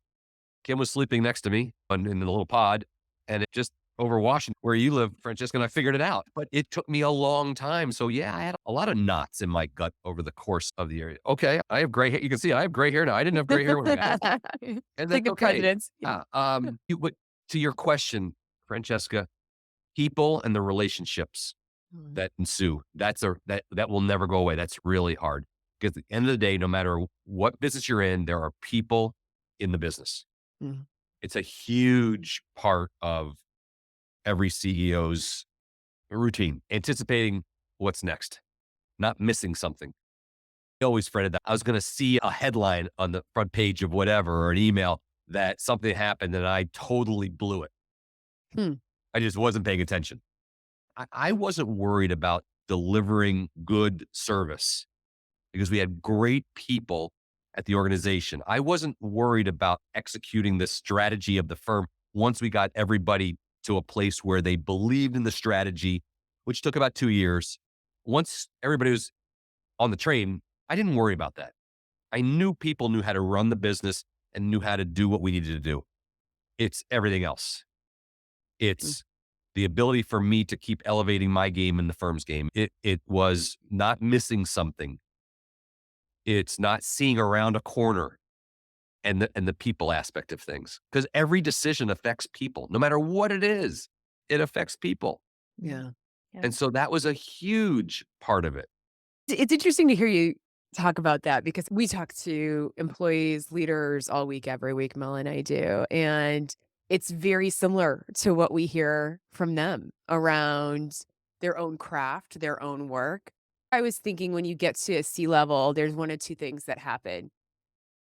Speaker 1: Kim was sleeping next to me in the little pod, and it just over Washington, where you live, Francesca, and I figured it out. But it took me a long time. So yeah, I had a lot of knots in my gut over the course of the year. Okay, I have gray hair. You can see I have gray hair now. I didn't have gray hair when I got it, and
Speaker 4: Like
Speaker 1: that's
Speaker 4: the
Speaker 1: okay.
Speaker 4: presidents. Yeah.
Speaker 1: But to your question, Francesca, people and the relationships
Speaker 4: Mm.
Speaker 1: that ensue. That will never go away. That's really hard because at the end of the day, no matter what business you're in, there are people in the business.
Speaker 4: Mhm.
Speaker 1: It's a huge part of every CEO's routine, anticipating what's next, not missing something. I always fretted that I was going to see a headline on the front page of whatever or an email that something happened and I totally blew it.
Speaker 4: Hmm.
Speaker 1: I just wasn't paying attention. I wasn't worried about delivering good service because we had great people at the organization. I wasn't worried about executing the strategy of the firm once we got everybody to a place where they believed in the strategy, which took about 2 years. Once everybody was on the train, I didn't worry about that. I knew people knew how to run the business and knew how to do what we needed to do. It's everything else.
Speaker 4: Mm.
Speaker 1: It's the ability for me to keep elevating my game in the firm's game. It was not missing something. It's not seeing around a corner and the people aspect of things. Because every decision affects people. No matter what it is, it affects people.
Speaker 4: Yeah.
Speaker 2: Yeah.
Speaker 1: And so that was a huge part of it.
Speaker 4: It's interesting to hear you talk about that because we talk to employees, leaders all week, every week, Mel and I do. And it's very similar to what we hear from them around their own craft, their own work. I was thinking when you get to a C level, there's one of two things that happen.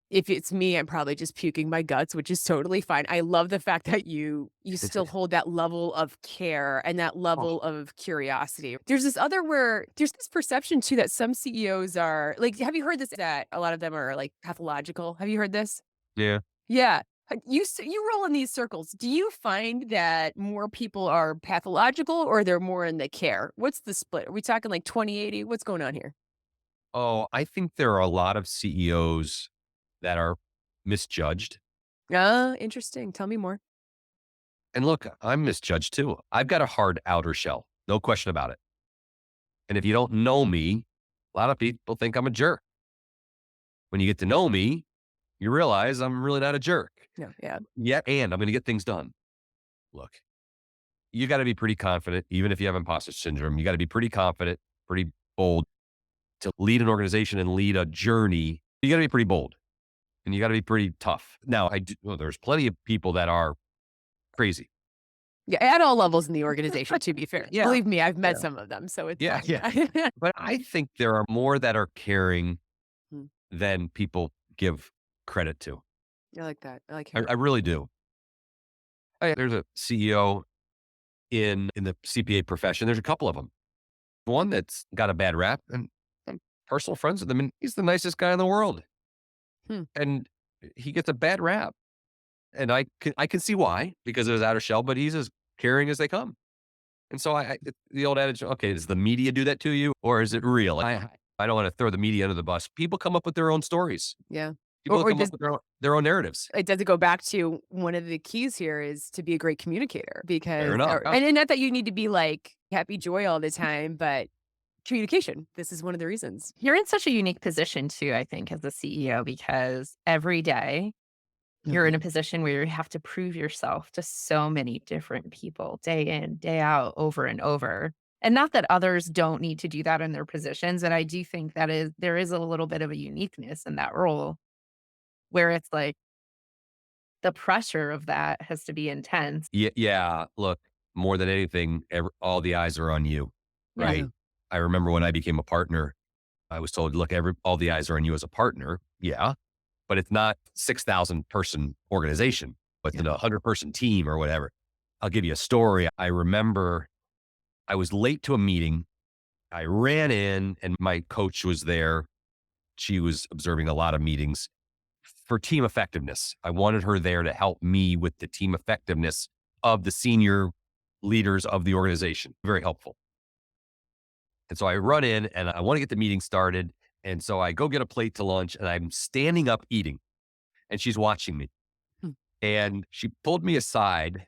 Speaker 4: If it's me, I'm probably just puking my guts, which is totally fine. I love the fact that you still hold that level of care and that
Speaker 1: Oh,
Speaker 4: level of curiosity. There's this other where there's this perception too that some CEOs are like, have you heard this? That a lot of them are like pathological. Have you heard this?
Speaker 1: yeah.
Speaker 4: Yeah. You roll in these circles. Do you find that more people are pathological or they're more in the care? What's the split? Are we talking like 20/80? What's going on here?
Speaker 1: Oh, I think there are a lot of CEOs that are misjudged.
Speaker 4: Interesting. Tell me more.
Speaker 1: And look, I'm misjudged too. I've got a hard outer shell, no question about it. And if you don't know me, a lot of people think I'm a jerk. When you get to know me, you realize I'm really not a jerk.
Speaker 4: No, yeah.
Speaker 1: Yet, and I'm going to get things done. Look, you got to be pretty confident, even if you have imposter syndrome. You got to be pretty confident, pretty bold to lead an organization and lead a journey. You got to be pretty bold. and you got to be pretty tough. Now, well, there's plenty of people that are crazy.
Speaker 4: Yeah, at all levels in the organization, to be fair.
Speaker 1: Yeah.
Speaker 4: Believe me, I've met
Speaker 1: Yeah.
Speaker 4: some of them, so it's
Speaker 1: Yeah. Yeah.
Speaker 4: fine.
Speaker 1: But I think there are more that are caring
Speaker 4: Hmm.
Speaker 1: than people give credit to.
Speaker 4: I like that. I like
Speaker 1: I,
Speaker 4: hearing
Speaker 1: I really do. There's a CEO in the CPA profession. There's a couple of them. One that's got a bad rap, and I'm personal friends with him, and he's the nicest guy in the world.
Speaker 4: Hmm.
Speaker 1: And he gets a bad rap, and I can see why, because it was out of shell. But he's as caring as they come. And so the old adage, okay, does the media do that to you, or is it real? I don't want to throw the media under the bus. People come up with their own stories.
Speaker 4: Yeah.
Speaker 1: People
Speaker 4: Or
Speaker 1: come up
Speaker 4: does
Speaker 1: with their own narratives.
Speaker 4: it does it go back to one of the keys here is to be a great communicator
Speaker 1: Fair
Speaker 4: because
Speaker 1: enough.
Speaker 4: and not that you need to be like happy joy all the time, but communication. This is one of the reasons.
Speaker 2: You're in such a unique position too, I think, as a CEO, because every day you're in a position where you have to prove yourself to so many different people day in, day out, over and over. And not that others don't need to do that in their positions. And I do think there is a little bit of a uniqueness in that role where it's like the pressure of that has to be intense.
Speaker 1: Yeah, yeah. Look, more than anything, all the eyes are on you,
Speaker 2: Yeah.
Speaker 1: right? I remember when I became a partner, I was told, look, all the eyes are on you as a partner. Yeah, but it's not 6,000 person organization. It's
Speaker 4: Yeah.
Speaker 1: a 100-person team or whatever. I'll give you a story. I remember I was late to a meeting. I ran in and my coach was there. She was observing a lot of meetings for team effectiveness. I wanted her there to help me with the team effectiveness of the senior leaders of the organization. Very helpful. And so I run in and I want to get the meeting started. And so I go get a plate to lunch and I'm standing up eating and she's watching me.
Speaker 4: Hmm.
Speaker 1: And she pulled me aside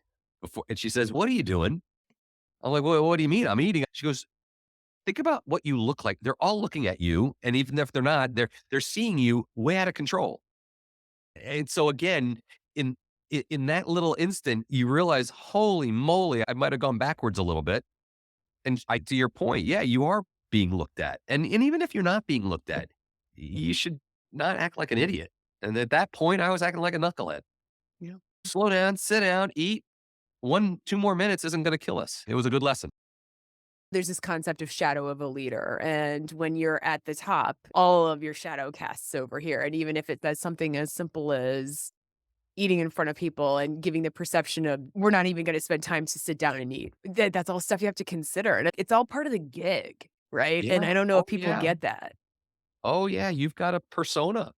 Speaker 1: and she says, "What are you doing?" I'm like, "Well, what do you mean? I'm eating." She goes, "Think about what you look like. They're all looking at you. And even if they're not, they're seeing you way out of control." And so again, in in that little instant, you realize, holy moly, I might have gone backwards a little bit. And to your point, yeah, you are being looked at. And even if you're not being looked at, you should not act like an idiot. And at that point, I was acting like a knucklehead.
Speaker 4: Yeah.
Speaker 1: Slow down, sit down, eat. 2 more minutes isn't going to kill us. It was a good lesson.
Speaker 4: There's this concept of shadow of a leader. And when you're at the top, all of your shadow casts over here. And even if it does something as simple as eating in front of people and giving the perception of we're not even going to spend time to sit down and eat. That's all stuff you have to consider. And it's all part of the gig, right? And
Speaker 1: Yeah.
Speaker 4: I don't know if
Speaker 1: Oh,
Speaker 4: people
Speaker 1: yeah.
Speaker 4: get that.
Speaker 1: Oh, yeah. You've got a persona.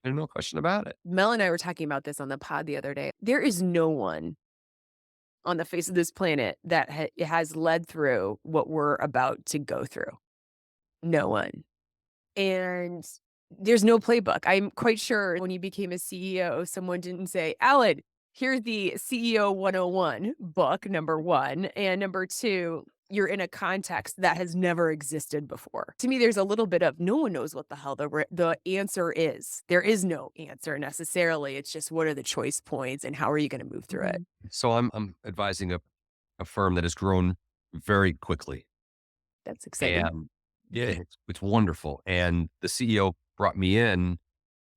Speaker 1: There's no question about it.
Speaker 4: Mel and I were talking about this on the pod the other day. There is no one on the face of this planet that has led through what we're about to go through. No one. And there's no playbook. I'm quite sure when you became a CEO, someone didn't say, Alan, here's the CEO 101 book, number one. And number two, you're in a context that has never existed before. To me, there's a little bit of no one knows what the hell the answer is. There is no answer necessarily. It's just what are the choice points and how are you going to move through it?
Speaker 1: So I'm advising a firm that has grown very quickly.
Speaker 4: That's exciting.
Speaker 1: And yeah, it's wonderful. And the CEO brought me in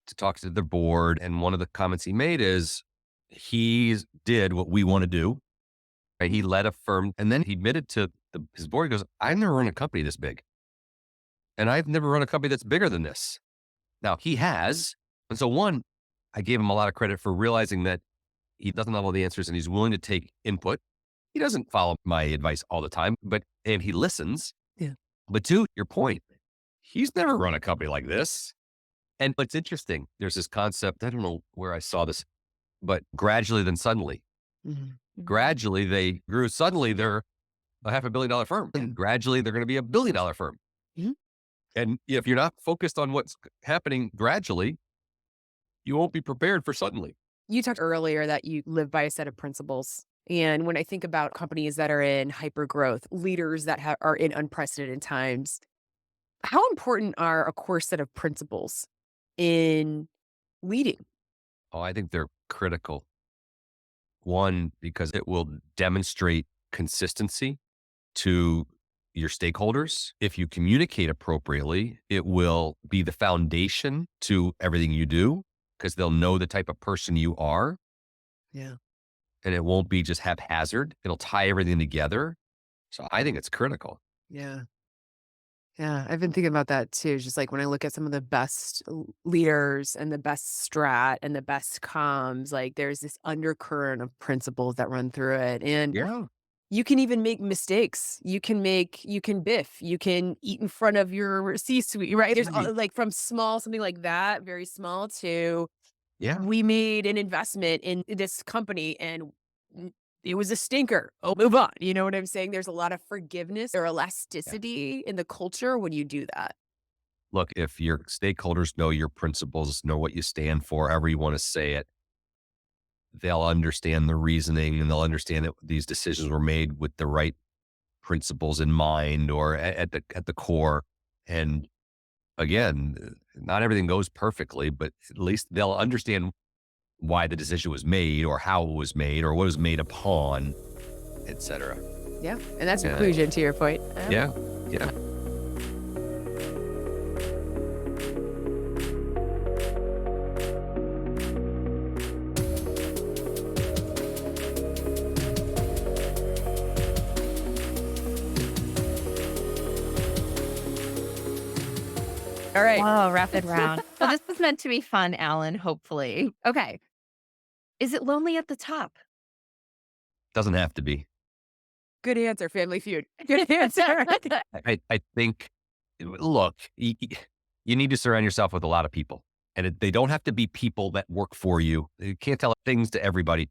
Speaker 1: to talk to the board. And one of the comments he made is he did what we want to do. Right? He led a firm and then he admitted to his board, he goes, "I've never run a company this big. And I've never run a company that's bigger than this." Now he has. And so I gave him a lot of credit for realizing that he doesn't have all the answers and he's willing to take input. He doesn't follow my advice all the time, and he listens.
Speaker 4: Yeah.
Speaker 1: But to your point, he's never run a company like this. And it's interesting. There's this concept. I don't know where I saw this, but gradually then suddenly.
Speaker 4: Mhm.
Speaker 1: Gradually they grew. Suddenly they're a $500 million firm. And gradually they're going to be $1 billion firm.
Speaker 4: Mhm.
Speaker 1: And if you're not focused on what's happening gradually, you won't be prepared for suddenly.
Speaker 4: You talked earlier that you live by a set of principles. And when I think about companies that are in hyper growth, leaders that are in unprecedented times, how important are a core set of principles in leading?
Speaker 1: Oh, I think they're critical. One, because it will demonstrate consistency to your stakeholders. If you communicate appropriately, it will be the foundation to everything you do. because they'll know the type of person you are,
Speaker 4: Yeah.
Speaker 1: and it won't be just haphazard. It'll tie everything together. So I think it's critical.
Speaker 4: Yeah. Yeah, I've been thinking about that too. Just like when I look at some of the best leaders and the best strat and the best comms, like there's this undercurrent of principles that run through it. And
Speaker 1: Yeah.
Speaker 4: you can even make mistakes. You can biff, you can eat in front of your C-suite, right? There's
Speaker 1: Right.
Speaker 4: like from small, something like that, very small to
Speaker 1: Yeah.
Speaker 4: we made an investment in this company and it was a stinker. Oh, move on. You know what I'm saying? There's a lot of forgiveness or
Speaker 1: Yeah.
Speaker 4: elasticity in the culture when you do that.
Speaker 1: Look, if your stakeholders know your principles, know what you stand for, however you want to say it, they'll understand the reasoning and they'll understand that these decisions were made with the right principles in mind or at the core. And again, not everything goes perfectly, but at least they'll understand why the decision was made or how it was made or what it was made upon, etc.
Speaker 4: Yeah. And that's
Speaker 1: Yeah.
Speaker 4: inclusion to your point.
Speaker 1: Yeah. Yeah.
Speaker 4: All right.
Speaker 2: Whoa, rapid round. Well, this was meant to be fun, Alan, hopefully. Okay. Is it lonely at the top?
Speaker 1: Doesn't have to be.
Speaker 4: Good answer, Family Feud. Good answer.
Speaker 1: I think, look, you need to surround yourself with a lot of people. And they don't have to be people that work for you. You can't tell things to everybody.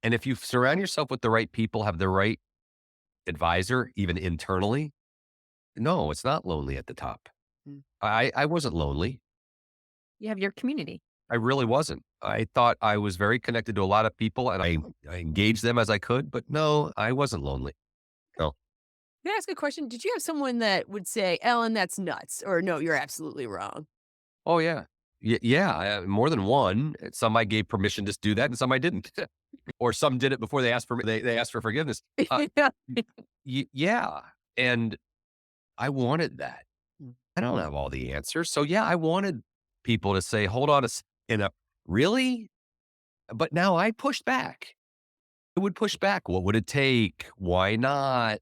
Speaker 1: And if you surround yourself with the right people, have the right advisor, even internally, no, it's not lonely at the top.
Speaker 4: Mm.
Speaker 1: I wasn't lonely.
Speaker 2: You have your community.
Speaker 1: I really wasn't. I thought I was very connected to a lot of people and I engaged them as I could, but no, I wasn't lonely. No.
Speaker 4: Can I ask a question? Did you have someone that would say, Ellen, that's nuts? Or no, you're absolutely wrong.
Speaker 1: Oh, yeah. Yeah, more than one. Some I gave permission to do that and some I didn't. Or some did it before they asked for they asked for forgiveness.
Speaker 4: Yeah.
Speaker 1: Yeah, and I wanted that.
Speaker 4: Mm.
Speaker 1: I don't have all the answers. So yeah, I wanted people to say, "Hold on in a really?" But now I pushed back. I would push back. What would it take? Why not?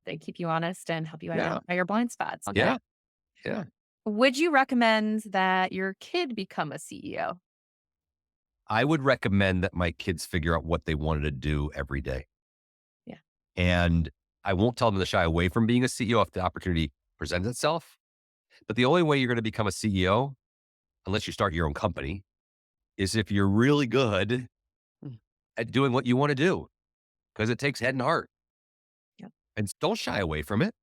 Speaker 2: They keep you honest and help you
Speaker 1: Yeah.
Speaker 2: identify your blind spots. Okay.
Speaker 1: Yeah. Yeah.
Speaker 2: Would you recommend that your kid become a CEO?
Speaker 1: I would recommend that my kids figure out what they wanted to do every day.
Speaker 2: Yeah.
Speaker 1: And I won't tell them to shy away from being a CEO if the opportunity presents itself. But the only way you're going to become a CEO, unless you start your own company, is if you're really good
Speaker 4: Mm.
Speaker 1: at doing what you want to do, because it takes head and heart.
Speaker 2: Yeah.
Speaker 1: And don't shy away from it.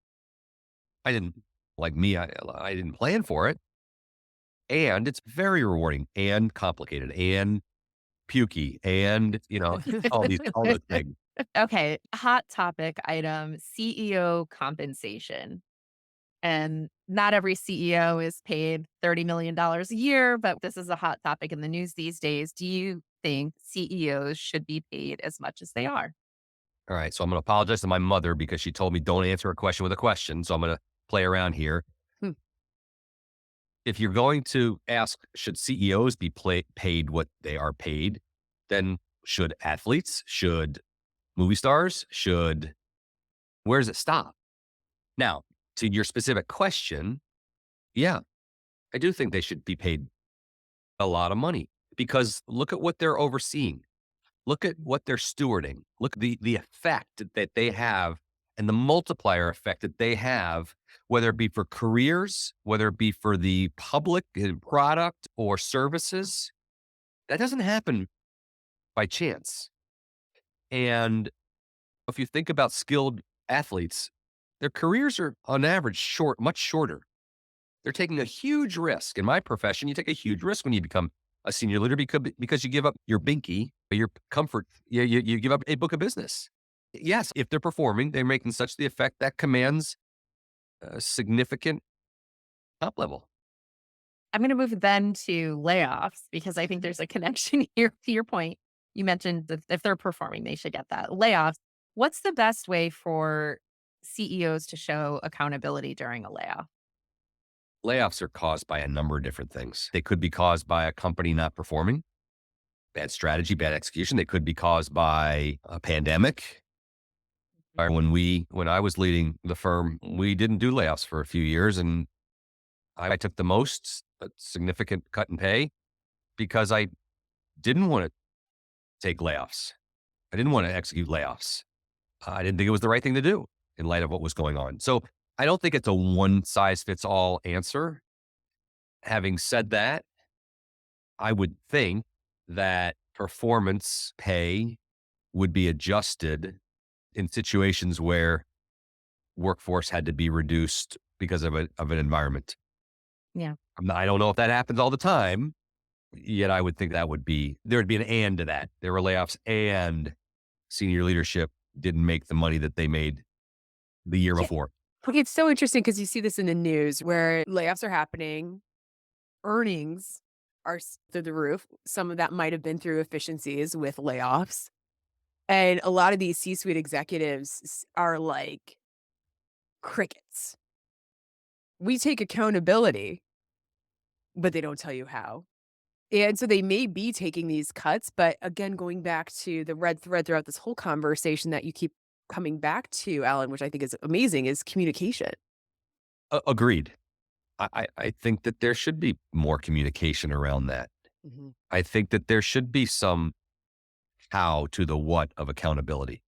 Speaker 1: I didn't, like me, I didn't plan for it. And it's very rewarding and complicated and pukey and, all those things.
Speaker 2: Okay. Hot topic item CEO compensation. And not every CEO is paid $30 million a year, but this is a hot topic in the news these days. Do you think CEOs should be paid as much as they are?
Speaker 1: All right. So I'm going to apologize to my mother because she told me don't answer a question with a question. So I'm going to play around here.
Speaker 4: Hmm.
Speaker 1: If you're going to ask, should CEOs be paid what they are paid, then should athletes, should movie stars, where does it stop? Now, to your specific question, yeah, I do think they should be paid a lot of money because look at what they're overseeing. Look at what they're stewarding. Look at the effect that they have and the multiplier effect that they have, whether it be for careers, whether it be for the public product or services. That doesn't happen by chance. And if you think about skilled athletes, their careers are on average much shorter. They're taking a huge risk. In my profession, you take a huge risk when you become a senior leader because you give up your binky, your comfort. You give up a book of business. Yes, if they're performing, they're making such the effect that commands a significant top level.
Speaker 2: I'm going to move then to layoffs because I think there's a connection here to your point. You mentioned that if they're performing, they should get that. Layoffs. What's the best way for CEOs to show accountability during a layoff?
Speaker 1: Layoffs are caused by a number of different things. They could be caused by a company not performing, bad strategy, bad execution. They could be caused by a pandemic. Or when I was leading the firm, we didn't do layoffs for a few years, and I took the most significant cut in pay because I didn't want to take layoffs. I didn't want to execute layoffs. I didn't think it was the right thing to do in light of what was going on. So I don't think it's a one size fits all answer. Having said that, I would think that performance pay would be adjusted in situations where workforce had to be reduced because of an environment.
Speaker 2: Yeah.
Speaker 1: I don't know if that happens all the time, yet I would think there would be an and to that. There were layoffs and senior leadership didn't make the money that they made the year
Speaker 4: Yeah.
Speaker 1: before.
Speaker 4: Okay, it's so interesting because you see this in the news where layoffs are happening, earnings are through the roof. Some of that might have been through efficiencies with layoffs. And a lot of these C-suite executives are like crickets. We take accountability, but they don't tell you how. And so they may be taking these cuts, but again, going back to the red thread throughout this whole conversation that you keep coming back to, Alan, which I think is amazing, is communication.
Speaker 1: Agreed. I think that there should be more communication around that.
Speaker 4: Mhm.
Speaker 1: I think that there should be some how to the what of accountability.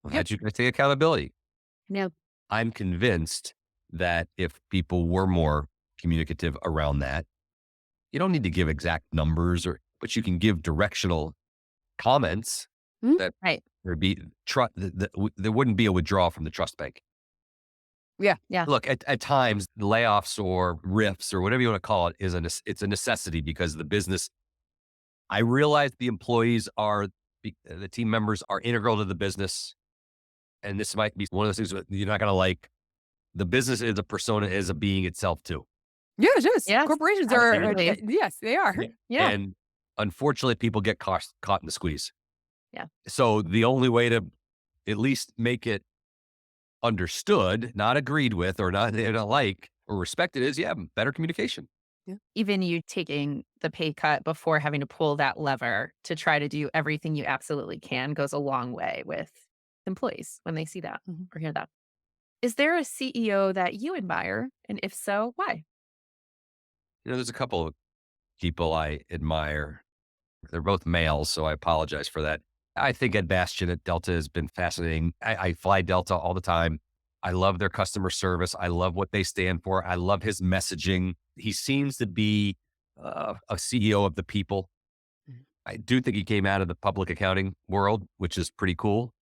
Speaker 4: Yep.
Speaker 1: How'd you guys take accountability?
Speaker 2: Yeah.
Speaker 1: I'm convinced that if people were more communicative around that, you don't need to give exact numbers but you can give directional comments
Speaker 4: Mhm.
Speaker 1: that
Speaker 2: Right.
Speaker 1: there'd be there wouldn't be a withdrawal from the trust bank.
Speaker 4: Yeah.
Speaker 2: Yeah.
Speaker 1: Look, at times, layoffs or riffs or whatever you want to call it it's a necessity because the business. I realize the team members are integral to the business, and this might be one of those things that you're not going to like. The business is a persona, is a being itself too.
Speaker 4: Yeah, it is.
Speaker 2: Yes.
Speaker 4: Corporations
Speaker 2: Absolutely.
Speaker 4: yes, they are.
Speaker 1: Yeah.
Speaker 2: Yeah.
Speaker 1: And unfortunately, people get caught in the squeeze.
Speaker 2: Yeah.
Speaker 1: So the only way to at least make it understood, not agreed with, or not they don't like or respected is, yeah, better communication.
Speaker 2: Even you taking the pay cut before having to pull that lever to try to do everything you absolutely can goes a long way with employees when they see that
Speaker 4: Mhm.
Speaker 2: or hear that. Is there a CEO that you admire? And if so, why?
Speaker 1: There's a couple of people I admire. They're both males, so I apologize for that. I think Ed Bastian at Delta has been fascinating. I fly Delta all the time. I love their customer service. I love what they stand for. I love his messaging. He seems to be a CEO of the people.
Speaker 4: Mhm.
Speaker 1: I do think he came out of the public accounting world, which is pretty cool.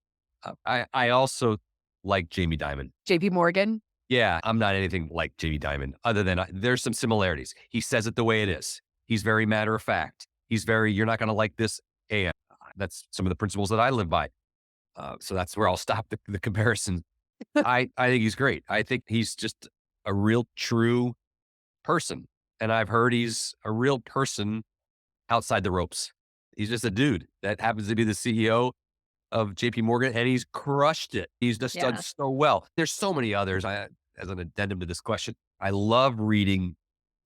Speaker 1: I also like Jamie Dimon.
Speaker 4: JP Morgan.
Speaker 1: Yeah, I'm not anything like Jamie Dimon, other than there's some similarities. He says it the way it is. He's very matter of fact. You're not going to like this. And that's some of the principles that I live by. So that's where I'll stop the comparison. I think he's great. I think he's just a real true person. And I've heard he's a real person outside the ropes. He's just a dude that happens to be the CEO of JP Morgan, and he's crushed it. He's just done
Speaker 2: Yeah.
Speaker 1: so well. There's so many others. As an addendum to this question, I love reading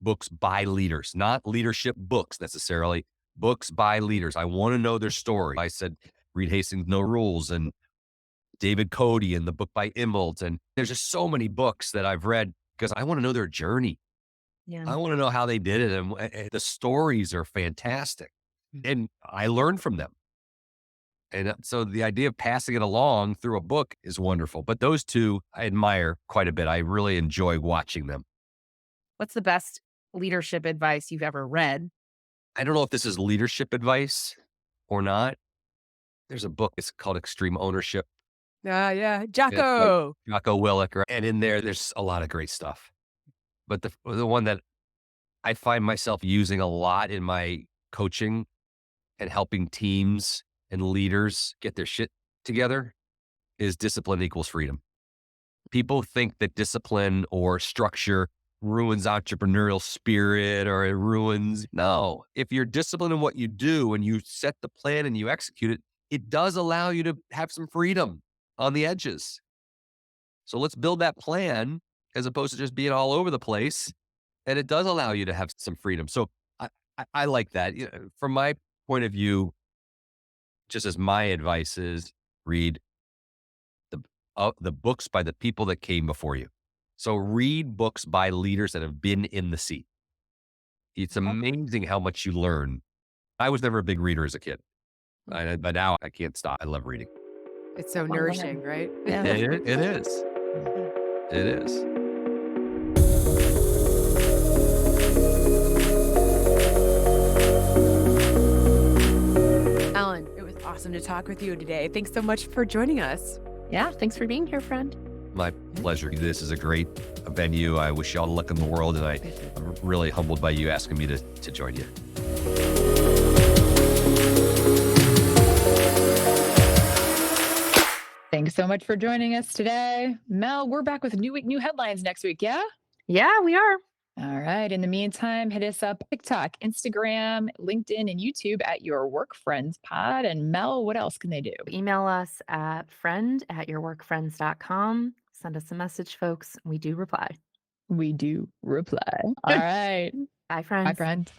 Speaker 1: books by leaders, not leadership books necessarily, books by leaders. I want to know their story. I said, read Hastings' No Rules and David Cody and the book by Immelt. And there's just so many books that I've read because I want to know their journey.
Speaker 2: Yeah.
Speaker 1: I want to know how they did it. And the stories are fantastic. And I learn from them. And so the idea of passing it along through a book is wonderful. But those two I admire quite a bit. I really enjoy watching them.
Speaker 2: What's the best leadership advice you've ever read?
Speaker 1: I don't know if this is leadership advice or not. There's a book, it's called Extreme Ownership.
Speaker 4: Yeah.
Speaker 1: It's by
Speaker 4: Jocko.
Speaker 1: Jocko Willink. And in there's a lot of great stuff. But the one that I find myself using a lot in my coaching and helping teams and leaders get their shit together is discipline equals freedom. People think that discipline or structure ruins entrepreneurial spirit or it ruins. No, if you're disciplined in what you do and you set the plan and you execute it, it does allow you to have some freedom on the edges. So let's build that plan as opposed to just being all over the place and it does allow you to have some freedom. So I like that. From my point of view, just as my advice is read the the books by the people that came before you. So read books by leaders that have been in the seat. It's
Speaker 3: Okay.
Speaker 1: amazing how much you learn. I was never a big reader as a kid, but now I can't stop. I love reading.
Speaker 4: It's so
Speaker 3: Well read.
Speaker 4: nourishing, right?
Speaker 3: Yeah.
Speaker 1: It is. It is.
Speaker 4: Alan, it was awesome to talk with you today. Thanks so much for joining us.
Speaker 2: Yeah, thanks for being here, friend.
Speaker 1: My pleasure. This is a great venue. I wish you all the luck in the world, and I'm really humbled by you asking me to join you.
Speaker 3: Thanks so much for joining us today. Mel, we're back with new week, new headlines next week. Yeah?
Speaker 2: Yeah, we are.
Speaker 3: All right. In the meantime, hit us up TikTok, Instagram, LinkedIn, and YouTube at Your Work Friends Pod. And Mel, what else can they do?
Speaker 2: Email us at friend@yourworkfriends.com. Send us a message, folks. We do reply.
Speaker 3: We do reply. All right.
Speaker 2: Bye,
Speaker 3: Bye,
Speaker 2: friends.
Speaker 3: friend.